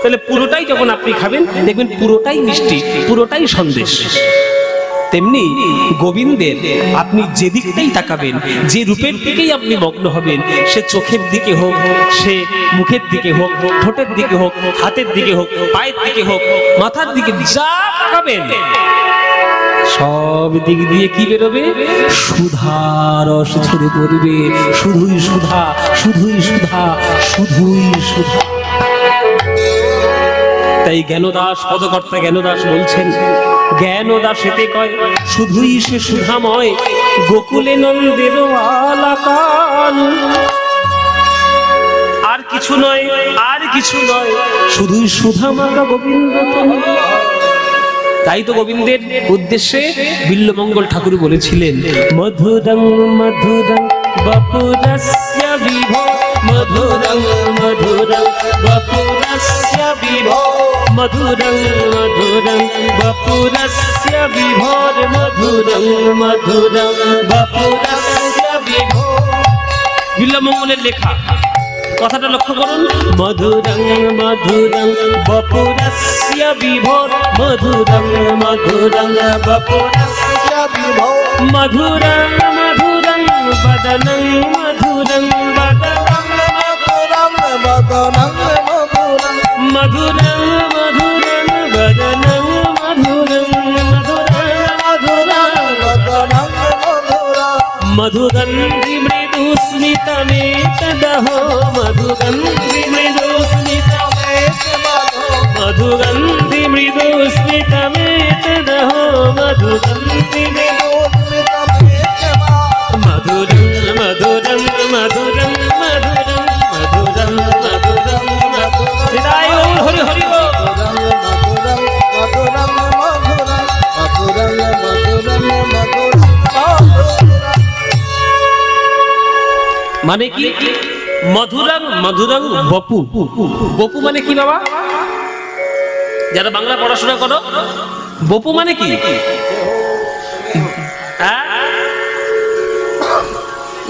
তাহলে পুরোটাই যখন আপনি খাবেন দেখবেন পুরোটাই মিষ্টি পুরোটাই সন্দেশ তেমনি গোবিন্দের আপনি যে দিকটাই তাকাবেন যে রূপের দিকেই আপনি মগ্ন হবেন সে চোখের দিকে হোক সে মুখের দিকে হোক ঠোঁটের দিকে হোক হাতের দিকে হোক পায়ের দিকে হোক মাথার দিকে যা তাকাবেন সব দিক দিয়ে কি বেরোবে সুধারস ঝরে পড়বে শুধুই সুধা শুধুই সুধা শুধুই সুধা তাই জ্ঞানদাস পদকর্তা জ্ঞানদাস বলছেন জ্ঞানদাস এতে কয় শুধুই সে সুধাময় গোকুলে নন্দের আলাকান আর কিছু নয় শুধুই সুধামাগা গোবিন্দ তুমি। তাই তো গোবিন্দের উদ্দেশ্যে বিল্লমঙ্গল ঠাকুর বলেছিলেন মধুরং মধুরং বপুরস্য বিভো মধুরং মধুরং বপুরস্য বিভো মধুরং মধুরং বপুরস্য বিভোর মধুরং মধুরং বপুরস্য বিভো। বিল্লমঙ্গলের লেখা কথাটা লক্ষ্য করুন মধুরং মধুরং বপুরস্য বিভোর মধুরং মধুরং বপুরস্য বিভোর মধুরং মধুরং বদনং মধুরং বদনং মধুরম বদনং মধুরম মধুরং মধুরং বদনং মধুরং মধুরং বদনং মধুরম মধুগন্ধি মৃদু স্মিতমেতদহো মধুগন্ধি মৃদু মধুগন্ধি মৃদু স্মিতমেতদহো মধুগন্ধি মধুরং মধুরং মধুরং মধুরং মধুরং মধুরং হৃদয় হরি হরি মানে কি? মধুরাং মধুরাং বপু। বপু মানে কি বাবা? যারা বাংলা পড়াশোনা করো, বপু মানে কি?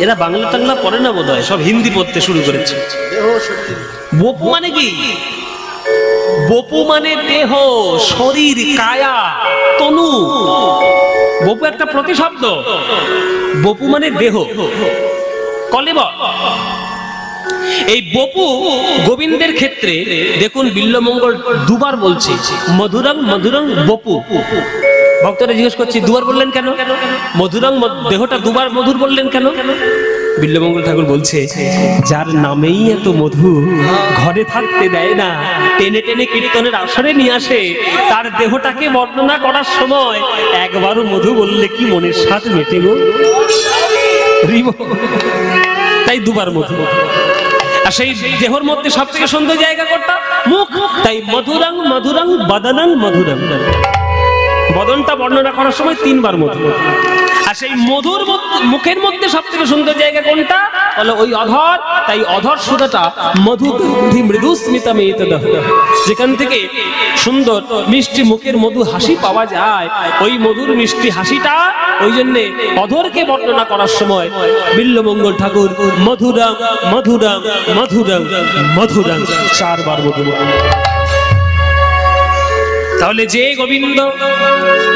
এরা বাংলা টাংলা পড়ে না বোধ হয়, সব হিন্দি পড়তে শুরু করেছে। বপু মানে কি? বপু মানে দেহ, শরীর, কায়া, তনু। বপু একটা প্রতিশব্দ। বপু মানে দেহ। কলেব এই বপু গোবিন্দের ক্ষেত্রে দেখুন বিল্বমঙ্গল দুবার বলছে মধুরং মধুরং বপু। ভক্তরা জিজ্ঞেস করছে দুবার বললেন কেন? মধুরং দেহটা দুবার মধুর বললেন কেন? বিল্বমঙ্গল ঠাকুর বলছে যার নামেই এত মধু, ঘরে থাকতে দেয় না, টেনে টেনে কীর্তনের আসরে নিয়ে আসে, তার দেহটাকে বর্ণনা করার সময় একবারও মধু বললে কি মনের স্বাদ মেটে গো? তাই দুবার মধু। আর সেই দেহর মধ্যে সব থেকে সুন্দর জায়গা কোনটা? মুখ। তাই মধুরং মধুরং বদনং মধুরং। বদনটা বর্ণনা করার সময় তিনবার মধু। আর সেই মধুর মুখের মধ্যে সব থেকে সুন্দর জায়গা কোনটা? বলে ওই অধর। তাই অধর সুধাটা মধু মৃদু স্মিতা মেতদহ, যেখান থেকে সুন্দর মিষ্টি মুখের মধু হাসি পাওয়া যায়, ওই মধুর মিষ্টি হাসিটা ওই জন্যে অধরকে বর্ণনা করার সময় বিল্বমঙ্গল ঠাকুর মধুরং মধুরং মধুরং মধুরং চারবার মধু। তাহলে যে গোবিন্দ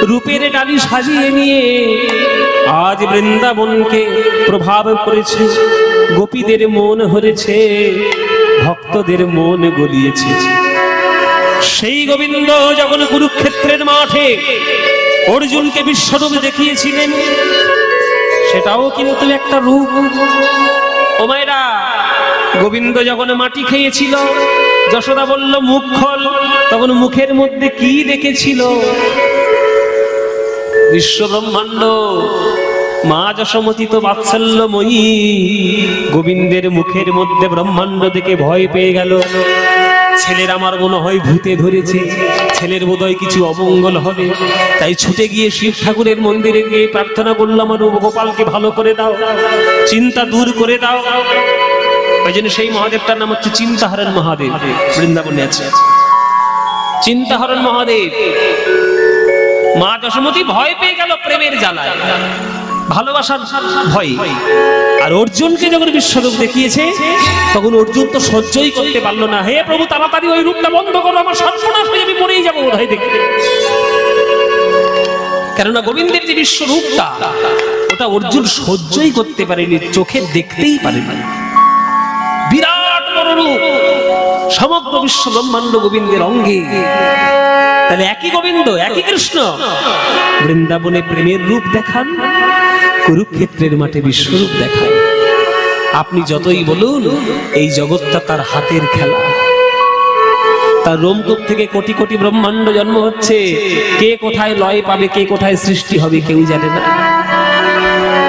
রূপের ডালি সাজিয়ে নিয়ে আজ বৃন্দাবনকে প্রভাব করেছে, গোপীদের মন হরেছে, ভক্তদের মন গলিয়েছে, সেই গোবিন্দ যখন কুরুক্ষেত্রের মাঠে অর্জুনকে বিশ্বরূপ দেখিয়েছিলেন, সেটাও কিন্তু একটা রূপ। ও মায়েরা, গোবিন্দ যখন মাটি খেয়েছিল, যশোদা বলল মুখ খোল, তখন মুখের মধ্যে কি দেখেছিল? বিশ্ব ব্রহ্মাণ্ড। মা যশোমতী তো বাৎসল্যময়ী, গোবিন্দের মুখের মধ্যে ব্রহ্মাণ্ড দেখে ভয় পেয়ে গেল। ছেলের আমার মনে হয় ভূতে ধরেছে, ছেলের বোধহয় কিছু অমঙ্গল হবে, তাই ছুটে গিয়ে শিব ঠাকুরের মন্দিরে গিয়ে প্রার্থনা করলাম, আমার গোপালকে ভালো করে দাও, চিন্তা দূর করে দাও। ওই জন্য সেই মহাদেবটার নাম হচ্ছে চিন্তাহরণ মহাদেব। বৃন্দাবনে আছে চিন্তাহরণ মহাদেব। মা যশোমতী ভয় পেয়ে গেল প্রেমের জ্বালায়, ভালোবাসার ভয়। আর অর্জুনকে যখন বিশ্বরূপ দেখিয়েছে, তখন অর্জুন তো সহ্যই করতে পারলো না। হে প্রভু, তাড়াতাড়ি ওই রূপটা বন্ধ করো, আমার সর্বনাশ হয়ে আমি মরেই যাবো বোধহয় দেখে। কেননা গোবিন্দের যে বিশ্বরূপটা, ওটা অর্জুন সহ্যই করতে পারেনি, চোখে দেখতেই পারেনি। বিরাট বড় রূপ, সমগ্র বিশ্ব ব্রহ্মাণ্ড গোবিন্দের অঙ্গে। তাহলে একই গোবিন্দ, একই কৃষ্ণ বৃন্দাবনে প্রেমের রূপ দেখান, কুরুক্ষেত্রের মাঠে বিশ্বরূপ দেখান। আপনি যতই বলুন, এই জগৎটা তার হাতের খেলা। তার রোমকূপ থেকে কোটি কোটি ব্রহ্মাণ্ড জন্ম হচ্ছে, কে কোথায় লয় পাবে, কে কোথায় সৃষ্টি হবে, কেউ জানে না।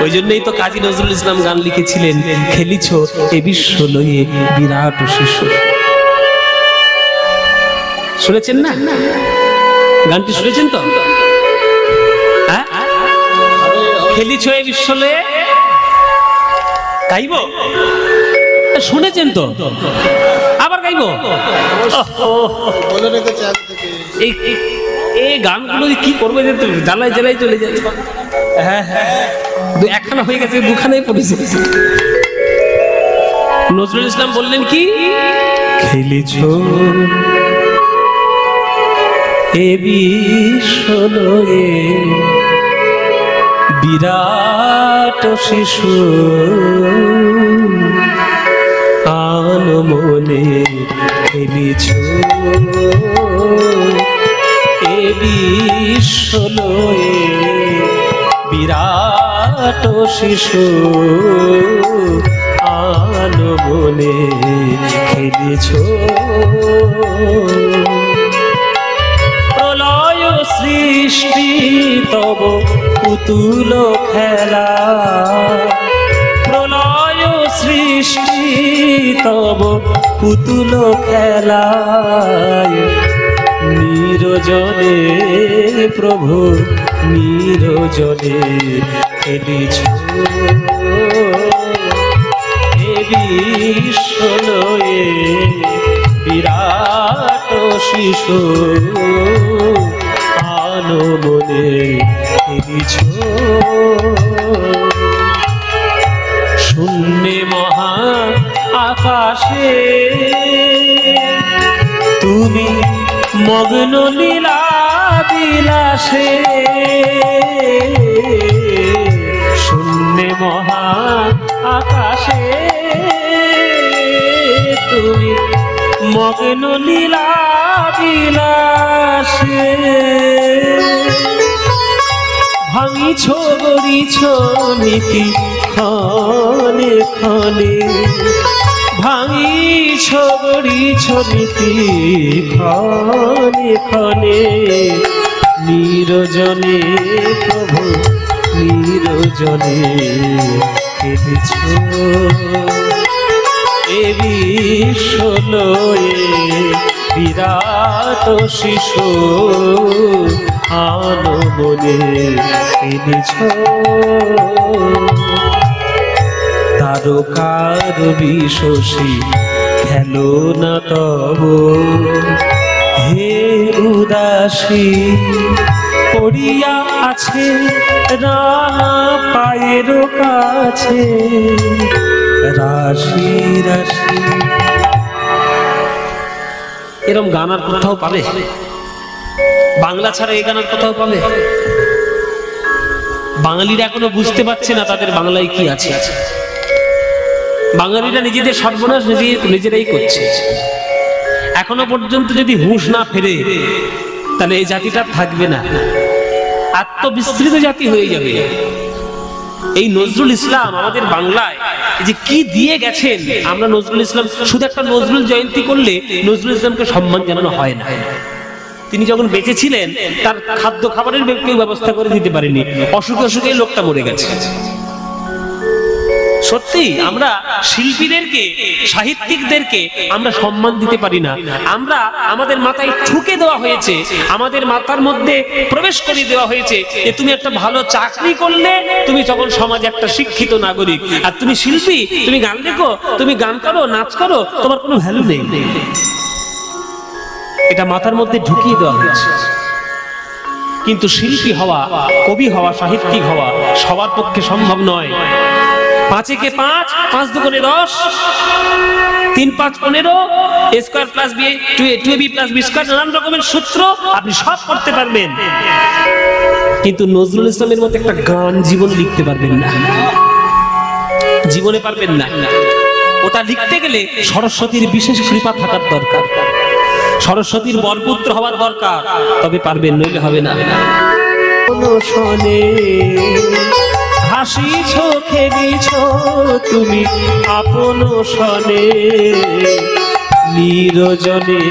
ওই জন্যই তো কাজী নজরুল ইসলাম গান লিখেছিলেন, খেলিছ এ বিশ্ব লয়ে বিরাট শিশু। শুনেছেন না গানটি? শুনেছেন তো? খেলিছ এ বিশ্ব লয়ে, গাইব? শুনেছেন তো? আবার গাইব? এই গানগুলো কি করবে, জ্বালায় জ্বালায় চলে যাচ্ছে। হ্যাঁ হ্যাঁ, একখানা হয়ে গেছে, দুখানাই পড়েছে। নজরুল ইসলাম বললেন কি, খেলিছ এ বিশ্ব লয়ে বিরাট শিশু, আন মনে খেলিছ এ বিশ্ব লয়ে বিরাট শিশু, আন মনে খেলিছ। প্রলয় সৃষ্টি তব পুতুল খেলা, প্রলয় সৃষ্টি তব পুতুল খেলায়, নিরজনে প্রভু নিরজনে খেলিছ এ বিশ্বলয়ে বিরাট শিশু আলো মনে এনেছ শূন্যে মহা আকাশে তুমি মগ্ন লীলা বিলাসে শূন্যে মহা আকাশে তুমি মগ্ন লীলা বিলাসে ভাঙিছ গড়িছ নীতি ক্ষণে ক্ষণে ভাঙিছ গড়িছ নীতি ক্ষণে ক্ষণে নিরজনে প্রভু নিরজনে কেঁদেছ এ বিশ্বলয়ে বিরাট শিশু আলো মনে এনেছ তারকার বিশোষী খেলো না তব হে উদাসী পড়িয়া আছে রানা পায়ের কাছে রাশি রাশি। এরম গানার কোথাও পাবে? বাংলা ছাড়া এই গানার কোথাও পাবে? বাঙালিরা এখনো বুঝতে পারছে না তাদের বাংলায় কি আছে। বাঙালিরা নিজেদের সর্বনাশ নিজেরাই করছে। এখনো পর্যন্ত যদি হুঁশ না ফেরে তাহলে এই জাতিটা থাকবে না, আত্মবিস্তৃত জাতি হয়ে যাবে। এই নজরুল ইসলাম আমাদের বাংলায় যে কি দিয়ে গেছেন, আমরা নজরুল ইসলাম শুধু একটা নজরুল জয়ন্তী করলে নজরুল ইসলামকে সম্মান জানানো হয় না। তিনি যখন বেঁচে ছিলেন তার খাদ্য খাবারের কেউ ব্যবস্থা করে দিতে পারেনি, অসুখে অসুখে লোকটা মরে গেছে। সত্যি আমরা শিল্পীদেরকে সাহিত্যিকদেরকে আমরা সম্মান দিতে পারি না। আমরা আমাদের মাথায় ঠুকে দেওয়া হয়েছে, আমাদের মাথার মধ্যে প্রবেশ করে দেওয়া হয়েছে যে তুমি একটা ভালো চাকরি করলে তুমি তখন সমাজে একটা শিক্ষিত নাগরিক, আর তুমি শিল্পী, তুমি গান লেখো, তুমি গান করো, নাচ করো, তোমার কোনো ভ্যালু নেই। এটা মাথার মধ্যে ঢুকিয়ে দেওয়া হয়েছে। কিন্তু শিল্পী হওয়া, কবি হওয়া, সাহিত্যিক হওয়া সবার পক্ষে সম্ভব নয়। 5 একে 5, 5 দুগুণে 10, 3 5 15, a square plus b 2ab plus b square, নানান রকমের সূত্র আপনি সব করতে পারবেন, কিন্তু নজরুল ইসলামের মতো একটা গান জীবন লিখতে পারবেন না, জীবনে পারবেন না। ওটা লিখতে গেলে সরস্বতীর বিশেষ কৃপা থাকার দরকার, সরস্বতীর বরপুত্র হওয়ার দরকার, তবে পারবেন, নইলে হবে না। হাসিছ খেলিছ তুমি আপন সনে, নিরজনে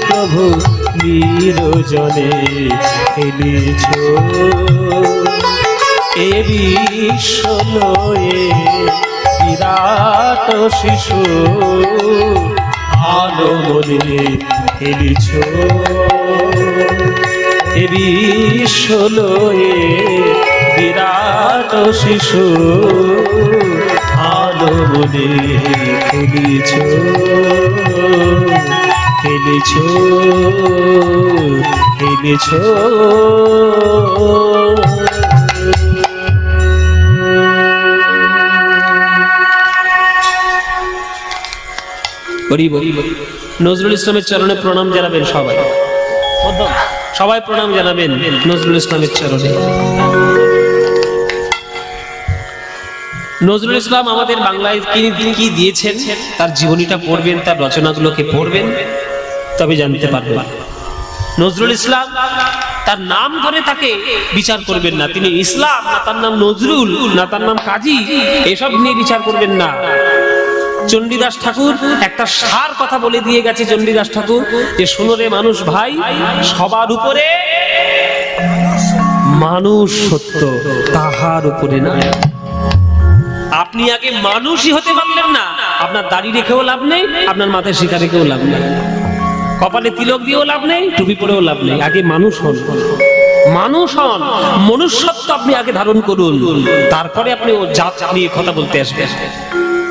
প্রভু নিরজনে খেলিছ এ বিশ্বলয়ে বিরাট শিশু আলো মনে খেলিছ এ বিশ্বলয়ে বিরাট শিশু আলো মনে খেলিছ খেলিছ খেলিছ। নজরুল ইসলামের চরণে প্রণাম জানাবেন সবাই, সবাই প্রণাম জানাবেন নজরুল ইসলামের চরণে। নজরুল ইসলাম আমাদের বাংলায় কি দিয়েছেন তার জীবনীটা পড়বেন, তার রচনাগুলোকে পড়বেন, তবে জানতে পারবেন। নজরুল ইসলাম তার নাম ধরে তাকে বিচার করবেন না, তিনি ইসলাম না তার নাম নজরুল না তার নাম কাজী, এসব নিয়ে বিচার করবেন না। চণ্ডীদাস ঠাকুর একটা সার কথা বলে দিয়ে গেছে, চণ্ডীদাস ঠাকুর, যে শোনো রে মানুষ ভাই, সবার উপরে মানুষ সত্য, তাহার উপরে না। আপনি আগে মানুষই হতে পারলেন না, আপনার দাড়ি রেখেও লাভ নেই, আপনার মাথায় শিখা রেখেও লাভ নেই, কপালে তিলক দিয়েও লাভ নেই, টুপি পরেও লাভ নেই। আগে মানুষ হন, মানুষ হন, মনুষ্যত্ব আপনি আগে ধারণ করুন, তারপরে আপনি ও জাত নিয়ে কথা বলতে আসবেন।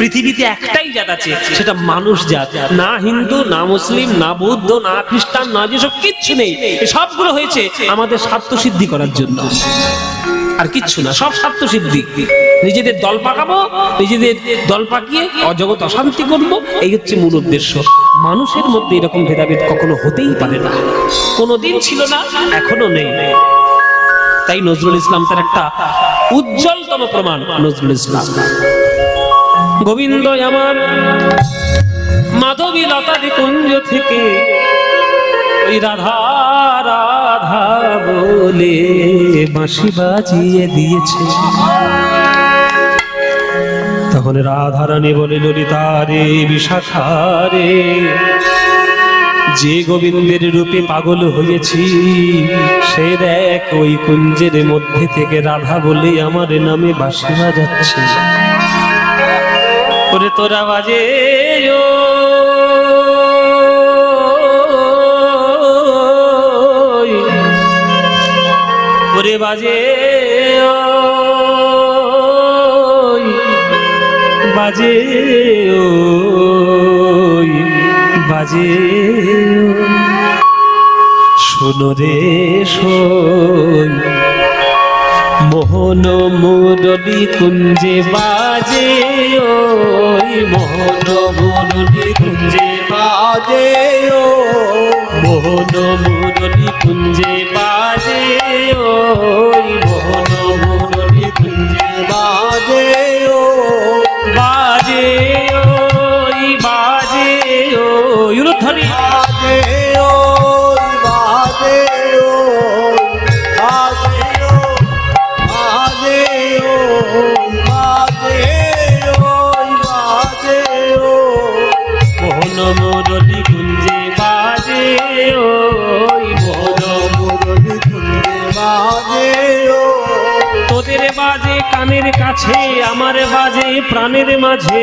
পৃথিবীতে একটাই জাত আছে, সেটা মানুষ জাত। না হিন্দু, না মুসলিম, না বৌদ্ধ, না খ্রিস্টান, না যেসব কিচ্ছু নেই। সবগুলো হয়েছে আমাদের স্বার্থ সিদ্ধি করার জন্য, আর কিচ্ছু না। সব স্বার্থ সিদ্ধি, নিজেদের দল পাকাবো, নিজেদের দল পাকিয়ে অজগৎ অশান্তি করবো, এই হচ্ছে মূল উদ্দেশ্য। মানুষের মধ্যে এরকম ভেদাভেদ কখনো হতেই পারে না, কোনোদিন ছিল না, এখনো নেই। তাই নজরুল ইসলাম তার একটা উজ্জ্বলতম প্রমাণ। নজরুল ইসলাম গোবিন্দ আমার মাধবী লতার কুঞ্জ থেকে ওই রাধা রাধা বলে বাঁশি বাজিয়ে দিয়েছে। তখন রাধারানী বলে, ললিতা রে বিশাখা রে, যে গোবিন্দের রূপে পাগল হয়েছি, সে দেখ ওই কুঞ্জের মধ্যে থেকে রাধা বলে আমার নামে বাঁশি বাজাচ্ছে। ওরে তোরা বাজে ওরে বাজে বাজে বাজে শোনো রে শোন, মোহন মুরলী কুঞ্জে বাজে, ওই মোহন মুরলী কুঞ্জে বাজে ও মোহন মুরলী কুঞ্জে বাজে, ওই মোহন মুরলী কুঞ্জে বাজে ও বাজে, ওই বাজে ওই উলুধ্বনি বাজে ও বাজে ও বাজে ও বাজে ও বাজে ও বাজে ও মোহন মুরলী কুঞ্জে বাজে, ওই মোহন মুরলী কুঞ্জে বাজে ও তোদের বাজে কানের কাছে, আমার বাজে প্রাণের মাঝে।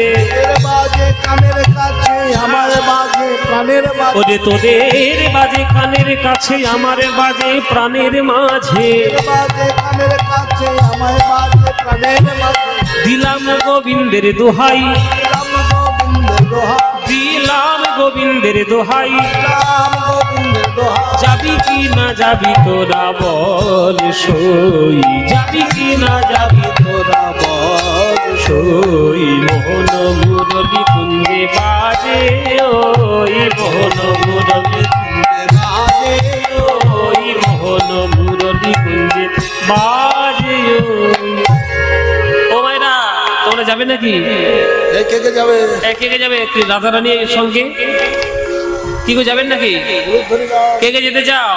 বাজে কানের কাছে, আমার বাজে প্রাণের মাঝে। ওরে তোদের বাজে কানের কাছে, আমার বাজে প্রাণের মাঝে। বাজে কানের কাছে, আমার বাজে প্রাণের মাঝে। দিলাম গোবিন্দের দোহাই, রাম গোবিন্দের দোহাই, দিলাম গোবিন্দের দোহাই, রাম গোবিন্দের দোহাই। যাবি কি না যাবি তোরা বল সই, যাবি কি না যাবি তোরা বল সই। মোহন মুরলী কুঞ্জে বাজে, ওই মোহন মুরলী কুঞ্জে বাজে, ওই মোহন মুরলী কুঞ্জে বাজে। ও মায়েরা, তোমরা যাবে নাকি? এই কে কে যাবে? কে কে যাবে? রাধারানীর সঙ্গে কি গো, যাবেন নাকি? কে কে যেতে চাও?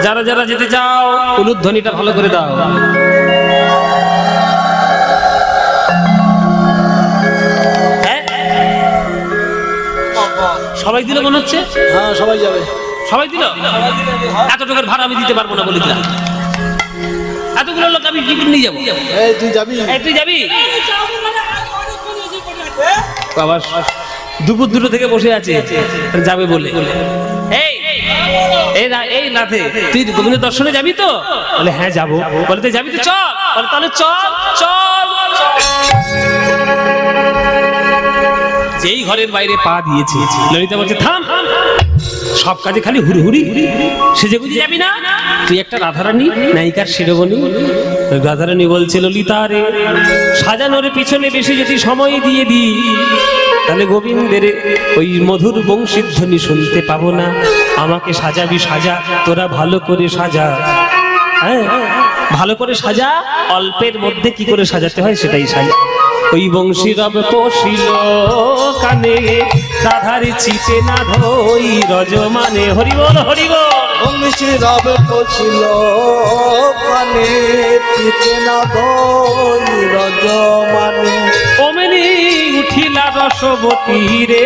যারা যারা যেতে চাও উলুধ্বনিটা ভালো করে দাও। হ্যাঁ, সবাই দিল মনে হচ্ছে। হ্যাঁ সবাই যাবে। সবাই দিল? এত টাকার ভাড়া আমি দিতে পারবো না বলে দিলাম। এতগুলো লোক আমি কি করে নিয়ে যাবো? এই তুই যাবি? তুই যাবি? বাবা দুপুর দুটো থেকে বসে আছে, যাবে বলে। এই নাথে, তুই গোবিন্দ দর্শনে যাবি তো? বলে হ্যাঁ যাবো। বলে তুই যাবি তো? চল। বলে তাহলে চল চল। যেই ঘরের বাইরে পা দিয়েছে, ললিতা বলছে থাম, সব কাজে খালি হুড়হুড়ি, সেজে গুজে যাবি না? তুই একটা রাধারানী, নায়িকার শিরোমণি। রাধারানী বলছে, ললিতা রে, সাজানোর পিছনে বেশি যদি সময় দিয়ে দিই, তাহলে গোবিন্দের ওই মধুর বংশীধ্বনি শুনতে পাবো না। আমাকে সাজাবি, সাজা, তোরা ভালো করে সাজা। হ্যাঁ, ভালো করে সাজা, অল্পের মধ্যে কি করে সাজাতে হয় সেটাই সাজা। ওই বংশী রব পশিল কানে, রাধার চিতে না ধই রজ মানে। হরিবল হরিবল। বংশী রব পছিল কানে, চিতে না ধই রজ মানে। ওমেনি উঠিলা রসবতী রে,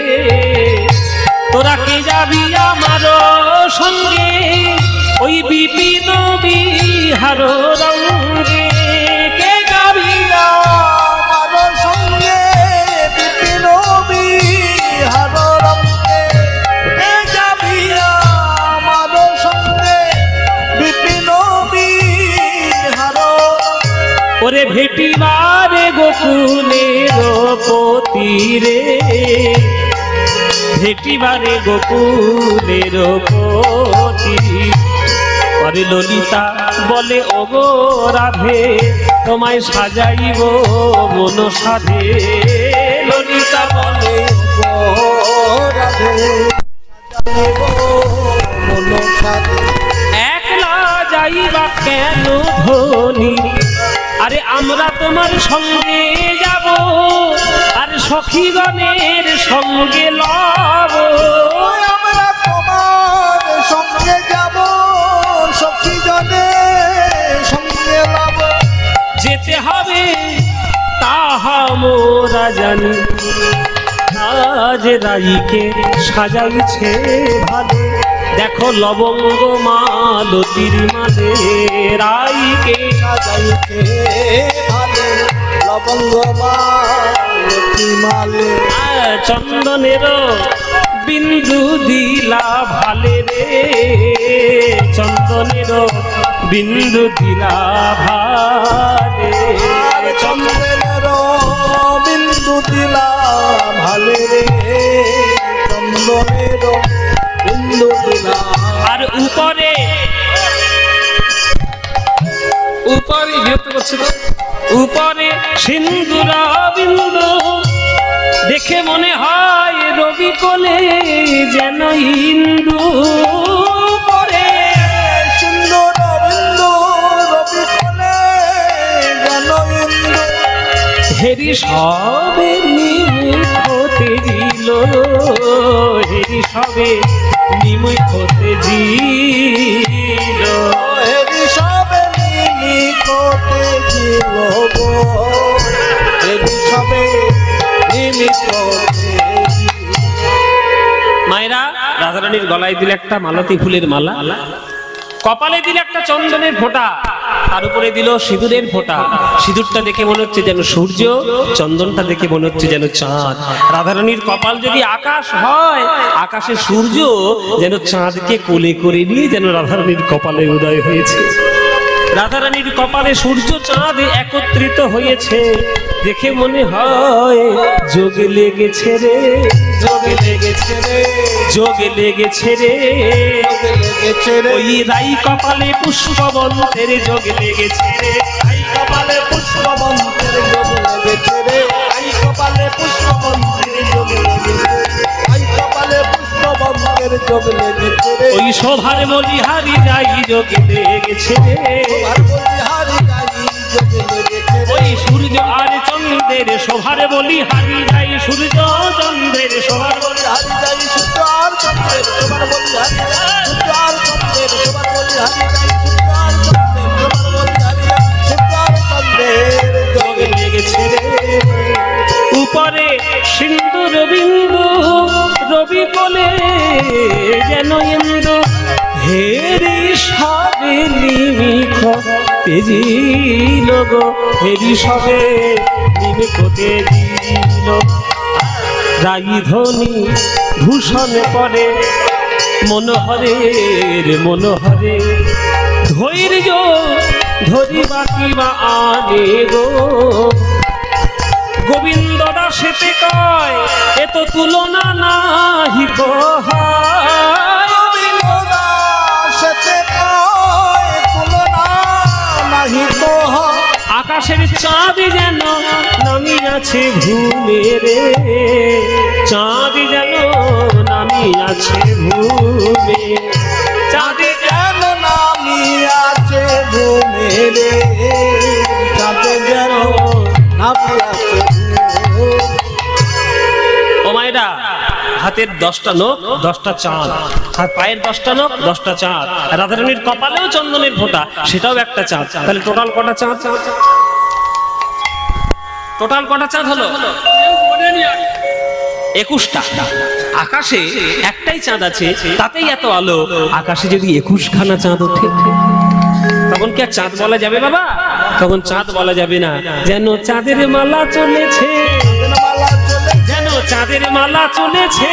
তোরা কে যাবি আমার সঙ্গে, ওই বিপিন বিহার রঙ্গে। কে যাবি আমার সঙ্গে, বিপিন বিহার রঙ্গে। কে যাবি আমার সঙ্গে, বিপিন বিহার। ওরে ভেটিবারে গোকুলের পতি রে, ভেটিবারে গোকুলের পতি। পরে ললিতা বলে ওগো রাধে, তোমায় সাজাইব মন সাধে। ললিতা বলে একলা যাইবা কেন ধনী, আরে আমরা তোমার সঙ্গে যাব, আর সখীগণের সঙ্গে লব। আমরা তোমার সঙ্গে যাব, সখীজনের সঙ্গে লব। যেতে হবে তাহা মোরা জানি, আজ রাইকে সাজাইছে ভালো। দেখো লবঙ্গ মালতির মালে রাইকে সাজাইতে ভালো, লবঙ্গ মালতি মালে। চন্দনের বিন্দু দিলা ভালে রে, চন্দনের বিন্দু দিলা ভালে। চন্দনের বিন্দু দিলা ভালে রে, চন্দনের বিন্দু দিলা। আর উপরে উপরে বিরক্ত করছে তো, উপরে সিন্দুরা বিন্দু, দেখে মনে হয় রবি কোলে যেন ইন্দু। পরে সিন্দুর বিন্দু রবি কোলে যেন ইন্দু। হেরি সবে নিমুখ হতে দিল, হেরি সবে নিমুখ হতে দিল। হেরি সবে নিমিখতে দিল গো, হেরি সবে নিমিখতে দিল। মায়েরা রাধারানীর গলায় দিলে একটা মালতী ফুলের মালা, কপালে দিলে একটা চন্দনের ফোঁটা, তার উপরে দিল সিঁদুরের ফোঁটা। সিঁদুরটা দেখে মনে হচ্ছে যেন সূর্য, চন্দনটা দেখে মনে হচ্ছে যেন চাঁদ। রাধারানীর কপাল যদি আকাশ হয়, আকাশে সূর্য যেন চাঁদকে কোলে করে নিয়ে যেন রাধারানীর কপালে উদয় হয়েছে। রাধারানীর কপালে সূর্য চাঁদ একত্রিত হয়েছে, দেখে মনে হয় যোগে লেগেছে রে, যোগে লেগেছে রে, যোগে লেগেছে রে, লেগেছে রে। ওই রাই কপালে পুষ্পবন্তের যোগে লেগেছে রে, রাই কপালে পুষ্পবন্তের যোগে লেগেছে রে, রাই কপালে পুষ্পবন্তের যোগে লেগেছে রে, আই কপালে পুষ্পবন্তের যোগ লেগেছে রে। ওই শোভার মলিহারি যাই যোগে লেগেছে রে, আর বলি হারি গাই যোগ লেগেছে রে। ওই সূর্য আর চন্দ্রের শোভার বলিহারি যাই, সূর্য চন্দ্রের শোভার বলি হারি গাই সূর্য আর চন্দ্রের সবার বলি হারি গাই, সূর্য আর চন্দ্রের সবার বলি হারি গাই, সূর্য আর চন্দ্রের সবার বলি হারি গাই, সূর্য আর চন্দ্রের যোগ যোগে লেগেছে রে। উপরে সিন্দুর বিন্দু রবি কোলে যেন ইন্দু, হেরি সবে নিমিখ তেজিল গো, হেরি সবে নিমিখ তেজিল। রাই ধ্বনি ভূষণ পরে মনোহরের মনোহরে, ধৈর্য ধরিবা কিবা আনে গো। গোবিন্দ দাসেতে কয় এ তো তুলনা নাহি কহায়, গোবিন্দ দাসেতে কয় তুলনা নাহি কহ। আকাশের চাঁদ যেন নামিয়াছে ভূমে রে, চাঁদ যেন নামিয়াছে ভূমে, চাঁদ যেন নামিয়াছে ভূমে রে, চাঁদ যেন নামিয়াছে ভূমে। ও মায়েরা, হাতের 10টা নখ 10টা চাঁদ, আর পায়ের 10টা নখ 10টা চাঁদ। রাধারানীর কপালেও চন্দনের ফোঁটা, সেটাও একটা চাঁদ। তাহলে টোটাল কটা চাঁদ? টোটাল কটা চাঁদ হলো? 21টা। আকাশে একটাই চাঁদ আছে, তাতেই এত আলো। আকাশে যদি 21খানা চাঁদ ওঠে, তখন কি আর চাঁদ বলা যাবে বাবা? তখন চাঁদ বলা যাবে না। যেন চাঁদের মালা চলেছে, মালা চলে, যেন চাঁদের মালা চলেছে,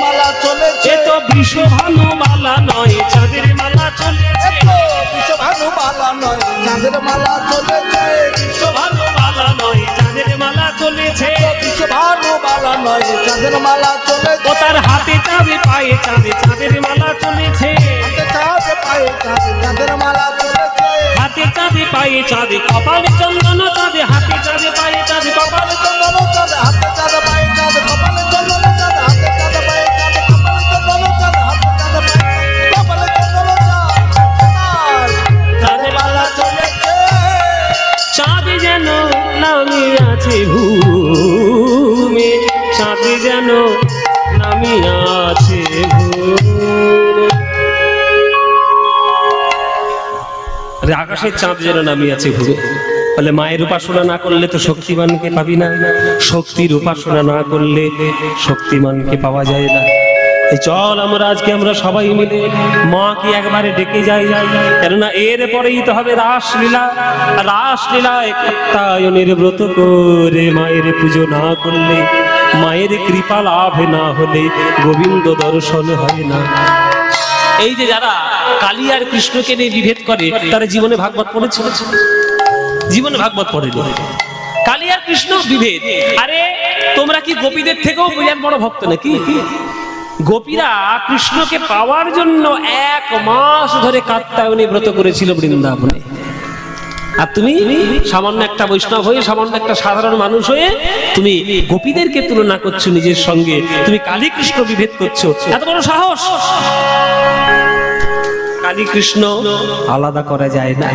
মালা চলেছে, এ তো বিশ্বভানু মালা নয়, চাঁদের মালা চলেছে। এত বিশ্বভানু মালা নয় চাঁদের মালা চলেছে বিশ্বভানু বালা নয় চাঁদের মালা চলেছে বিশ্বভানু বালা নয় চাঁদের মালা চলেছে ও তার হাতে চাঁদে পায়ে চাঁদে চাঁদের মালা চলেছে হাতে চাঁদ পায়ে চাঁদ চাঁদের মালা চলেছে হাতে চাঁদে পায়ে চাঁদে কপালে চন্দন চাঁদে হাতে চাঁদে পায়ে চাঁদে কপালে চন্দন চাঁদ হাতে চাঁদ পায়ে চাঁদ কপালে চন্দন চাঁদ হাতে চাঁদ পায়ে চাঁদ কপালে চন্দন চাঁদ হাতে চাঁদ পায়ে কপালে চন্দন চাঁদ চাঁদের মালা চলেছে চাঁদে যেন নামি আছে ভূমে চাঁদে যেন নামি আছে ভূমে আরে আকাশের চাঁদ যেন নামি আছে ভূমে বলে মায়ের উপাসনা না করলে তো শক্তিমানকে পাবি না শক্তির উপাসনা না করলে শক্তিমানকে পাওয়া যায় না এই চল আমরা সবাই মিলে মাকে একবারে ডেকে যাই কেননা এর পরেই তো হবে রাসলীলায় কাত্যায়নের ব্রত করে মায়ের পুজো না করলে মায়ের কৃপা লাভ না হলে গোবিন্দ দর্শন হয় না। এই যে যারা কালী আর কৃষ্ণকে নিয়ে বিভেদ করে তারা জীবনে ভাগবত পড়েছে জীবনে ভাগবত পড়েনি কালী আর কৃষ্ণ বিভেদ আরে তোমরা কি গোপীদের থেকেও বিরাট বড় ভক্ত নাকি গোপীরা কৃষ্ণকে পাওয়ার জন্য 1 মাস ধরে কাত্যায়নী ব্রত করেছিল বৃন্দাবনে আর তুমি সামান্য একটা বৈষ্ণব হয়ে সামান্য একটা সাধারণ মানুষ হয়ে তুমি গোপীদেরকে তুলনা করছো নিজের সঙ্গে তুমি কালী কৃষ্ণ বিভেদ করছো এত বড় সাহস কালী কৃষ্ণ আলাদা করা যায় না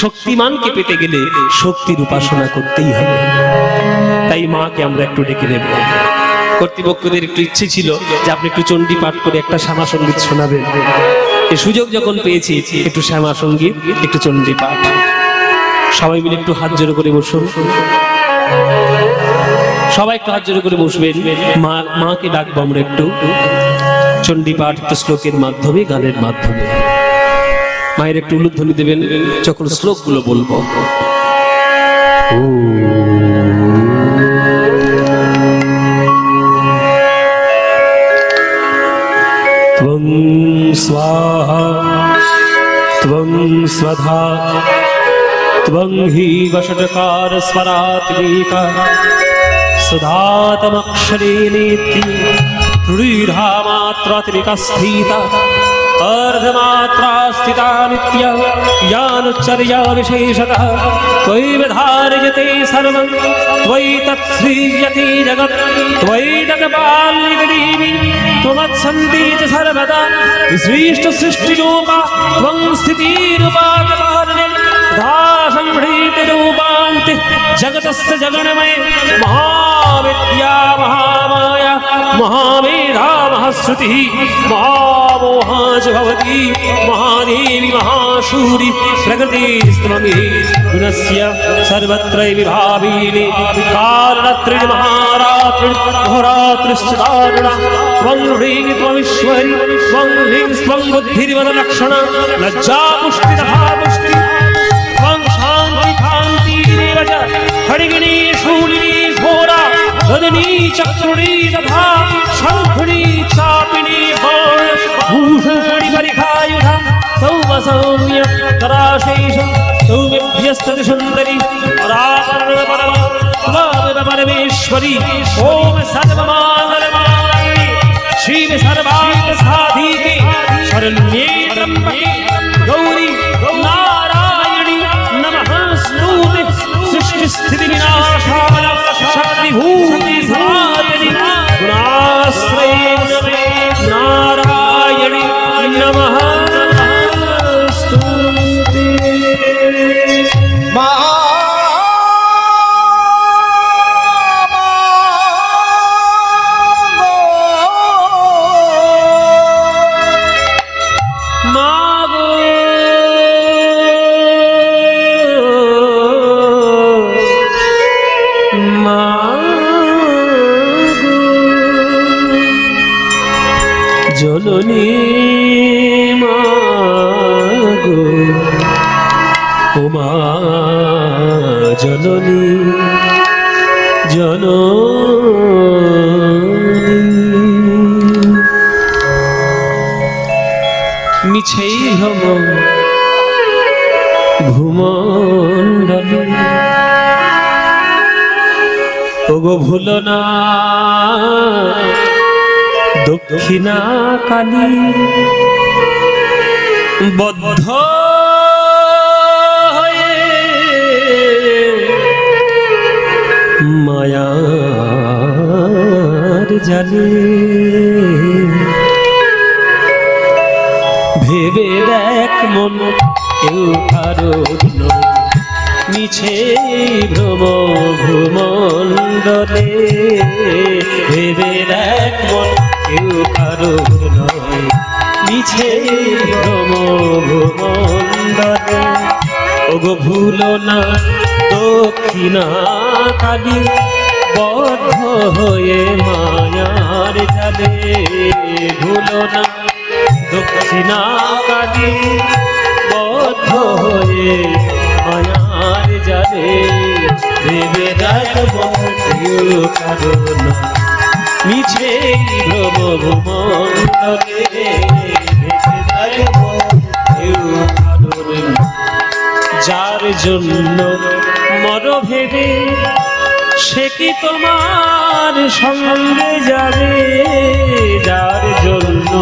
শক্তিমানকে পেতে গেলে শক্তির উপাসনা করতেই হবে তাই মাকে আমরা একটু ডেকে নেব কর্তৃপক্ষদের একটু ইচ্ছে ছিল যে আপনি একটু চণ্ডী পাঠ করে একটা শ্যামা সঙ্গীত শোনাবেন এই সুযোগ যখন পেয়েছি একটু শ্যামা সঙ্গীত একটু চণ্ডী পাঠ সবাই মিলে একটু হাত জোড়ো করে বসুন সবাই একটু হাত জোড়ো করে বসবেন মাকে ডাকবো আমরা একটু চণ্ডী পাঠ একটু শ্লোকের মাধ্যমে গানের মাধ্যমে মায়ের একটু উলুধ্বনি দেবেন যখন শ্লোকগুলো বলবো ত্বং স্বাহা ত্বং স্বধা ত্বং হি বষটকার স্বরাত্মিকা সুধাতমক্ষরে নেতি ত্রিধামাত্রাত্মিকা স্থিতা अर्धमात्रा स्थिता नित्या यानुच्चर्या विशेषतः त्वयि विधार्यते सर्वं त्वयि तत्श्रीयते जगत् त्वयि तत्पाल्यगरीमि त्वमत्सन्तीति सर्वदा विसृष्ट सृष्टिरूपा त्वं स्थितिरूपाकपालने तथा संहृतरूपान्ति जगतस्य जगन्मये महाविद्या महामाया महामेधा महाश्रुतिः महामोहा भवती महादेवी महाशूरि प्रकृतिस्त्वमि गुणस्य सर्वत्र विभाविनी कालरात्रि महारात्रि अहोरात्रिश्च दारुणा त्वं ह्रीं त्वमीश्वरि त्वं ह्रीं त्वं बुद्धिर्वदलक्षणा लज्जा पुष्टि तथा पुष्टि त्वं शान्ति कान्तिरेव च खड्गिनी शूलिनी घोरा वदनी चक्रुणी तथा शङ्खुनी चापिनी भूषणी परिखायुधा सौम्य तराशेष सौम्यभ्यस्तति सुन्दरी परमेश्वरी ओम सर्वमांगल्ये शिवे सर्वार्थसाधिके शरण्ये त्र्यम्बके गौरी नारायणी नमःस्तुते सृष्टि विनाशाय शक्तिभूते सनातनि गुणाश्रये नारायणी नमः स्तुते জননী মাগো উমা জননী জননী মিছেই ভ্রম ভূমণ্ডলে ওগো ভুলো না দক্ষিণা কালী বদ্ধ হয়ে মায়ার জালে ভেবে দেখ মন কেউ কারো নয় মিছে ভ্রম ভূমণ্ডলে ভেবে দেখ মন কেউ কারো নয় মিছে ভ্রম ভূমণ্ডলে ওগো ভুলো না দক্ষিণা কালী বদ্ধ হয়ে মায়ার জালে ভুলো না দক্ষিণা কালী বদ্ধ হয়ে মায়ার জালে ভেবে রাখবো কারণ মিছে ভ্রম ভূমণ্ডলে ভেবে রাখবো কারণ যার জন্য মর ভেবে সে কি তোমার সঙ্গে যাবে যার জন্য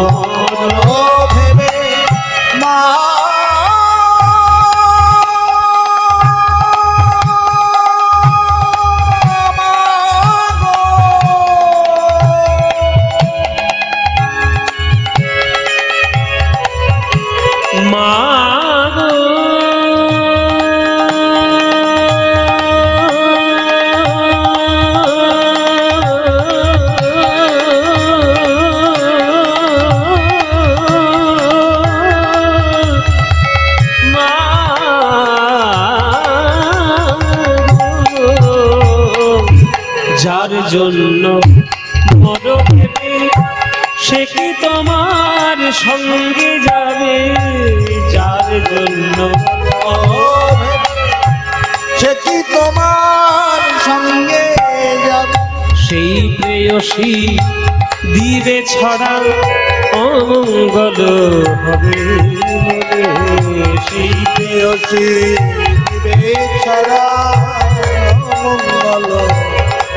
ও ভেবে মা যার জন্য মর ভেবে সে কি তোমার সঙ্গে যাবে যার জন্য সে কি তোমার সঙ্গে যাবে সেই প্রেয়সী দিবে ছড়া অমঙ্গল হবে বলে সেই প্রেয়সী দিবে ছাড়া মঙ্গল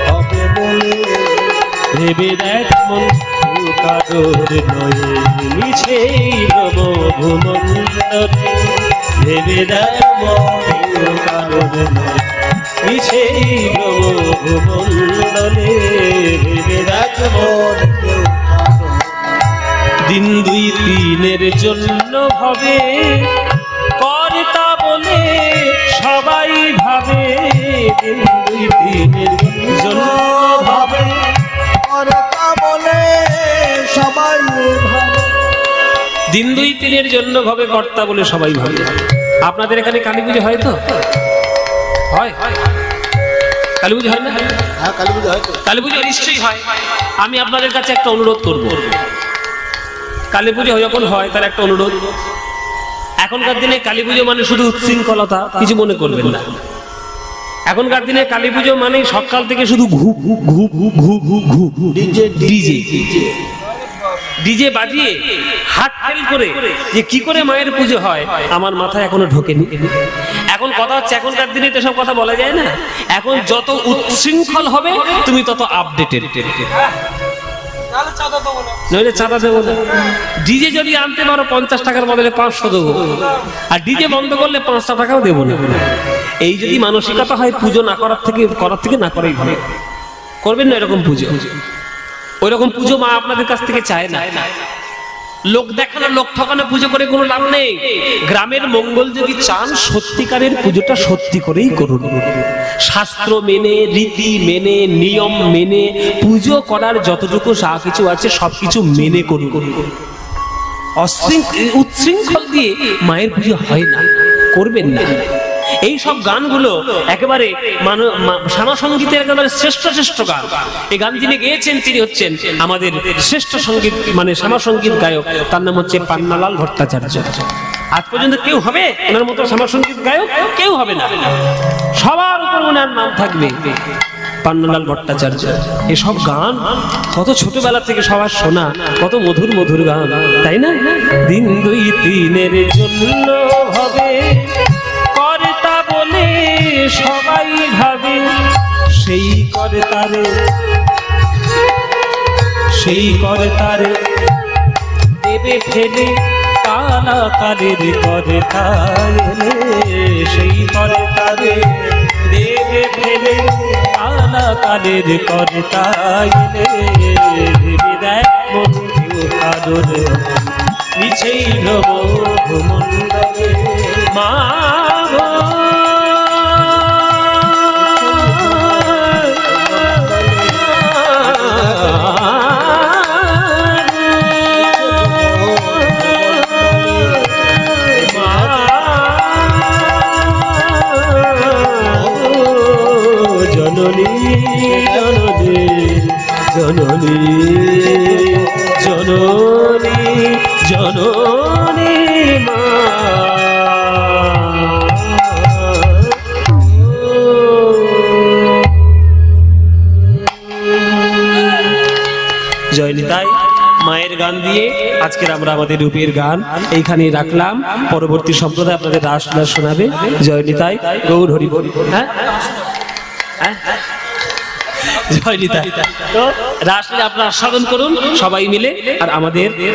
হবে বলে ভেবে দেখ মন কারোর নয় মিছে ভ্রম ভূমণ্ডলে ভেবে দেখ মন কারোর নয় মিছে ভ্রম ভূমণ্ডলে ভেবে দেখ মন দিন দুই তিনের জন্য ভাবে কর্তা বলে সবাই ভাবে দিন দুই তিনের জন্য ভাবে কর্তা বলে সবাই ভাবে দিন দুই তিনের জন্য ভাবে কর্তা বলে সবাই ভাবে আপনাদের এখানে কালী পুজো হয় তো হয় কালী পুজো হয় না হ্যাঁ কালী পুজো হয় তো কালী পুজো নিশ্চয়ই হয় আমি আপনাদের কাছে একটা অনুরোধ করব কালী পুজো যখন হয় তার একটা অনুরোধ এখনকার দিনে কালী পুজো মানে শুধু উচ্ছৃঙ্খলতা কিছু মনে করবেন না এখনকার দিনে কালী পুজো মানে সকাল থেকে শুধু ঘু ঘু ঘু ঘু ঘু ঘু ঘু ঘু ডিজে ডিজে ডিজে বাজিয়ে হাত ফেল করে যে কি করে মায়ের পুজো হয় আমার মাথায় এখনো ঢোকেনি এখন কথা হচ্ছে এখনকার দিনে তো সব কথা বলা যায় না এখন যত উচ্ছৃঙ্খল হবে তুমি তত আপডেটেড নইলে চাঁদা দেবো না ডিজে যদি আনতে পারো 50 টাকার বদলে 500 দেবো আর ডিজে বন্ধ করলে 5 টাকাও দেবো না এই যদি মানসিকতা হয় পুজো না করার থেকে না করাই ভালো করবেন না এরকম পুজো ওই রকম পুজো মা আপনাদের কাছ থেকে চায় না লোক দেখানো লোক ঠকানো পুজো করে কোনো লাভ নেই গ্রামের মঙ্গল যদি চান সত্যিকারের পুজোটা সত্যি করেই করুন শাস্ত্র মেনে রীতি মেনে নিয়ম মেনে পুজো করার যতটুকু যা কিছু আছে সবকিছু মেনে করুন উচ্ছৃঙ্খল দিয়ে মায়ের পুজো হয় না করবেন না এই সব গানগুলো একেবারে শ্যামা সঙ্গীতের একেবারে শ্রেষ্ঠ গান এই গান যিনি গেয়েছেন তিনি হচ্ছেন আমাদের শ্রেষ্ঠ সঙ্গীত মানে শ্যামা সঙ্গীত গায়ক তার নাম হচ্ছে পান্নালাল ভট্টাচার্য আজ পর্যন্ত কেউ হবে ওনার মতো শ্যামা সঙ্গীত গায়ক কেউ হবে না সবার উপর ওনার নাম থাকবে পান্নালাল ভট্টাচার্য এসব গান কত ছোটবেলা থেকে সবার শোনা কত মধুর মধুর গান তাই না দিন দুই তিনের জন্য হবে সেই করে তারে দেবে ফেলে কালা কালের করে তারে, সেই করে তারে দেবে ফেলে কালা কালের করে তাইলে, ভেবে দেখ বন্ধু কাদর মিছেই রব মন্ডলে মা গো। জননী জননী জননী জননী মা। জয় নিতাই। মায়ের গান দিয়ে আজকের আমরা আমাদের রূপের গান এইখানেই রাখলাম। পরবর্তী সম্প্রদায় আপনাদের রাসলীলা শোনাবে। জয় নিতাই, গৌর হরি বল। হ্যাঁ জয় নিতাই। তো রাসলীলা আপনারা আস্বাদন করুন সবাই মিলে। আর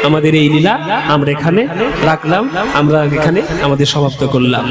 আমাদের এই লীলা আমরা এখানে রাখলাম, আমরা এখানে আমাদের সমাপ্ত করলাম।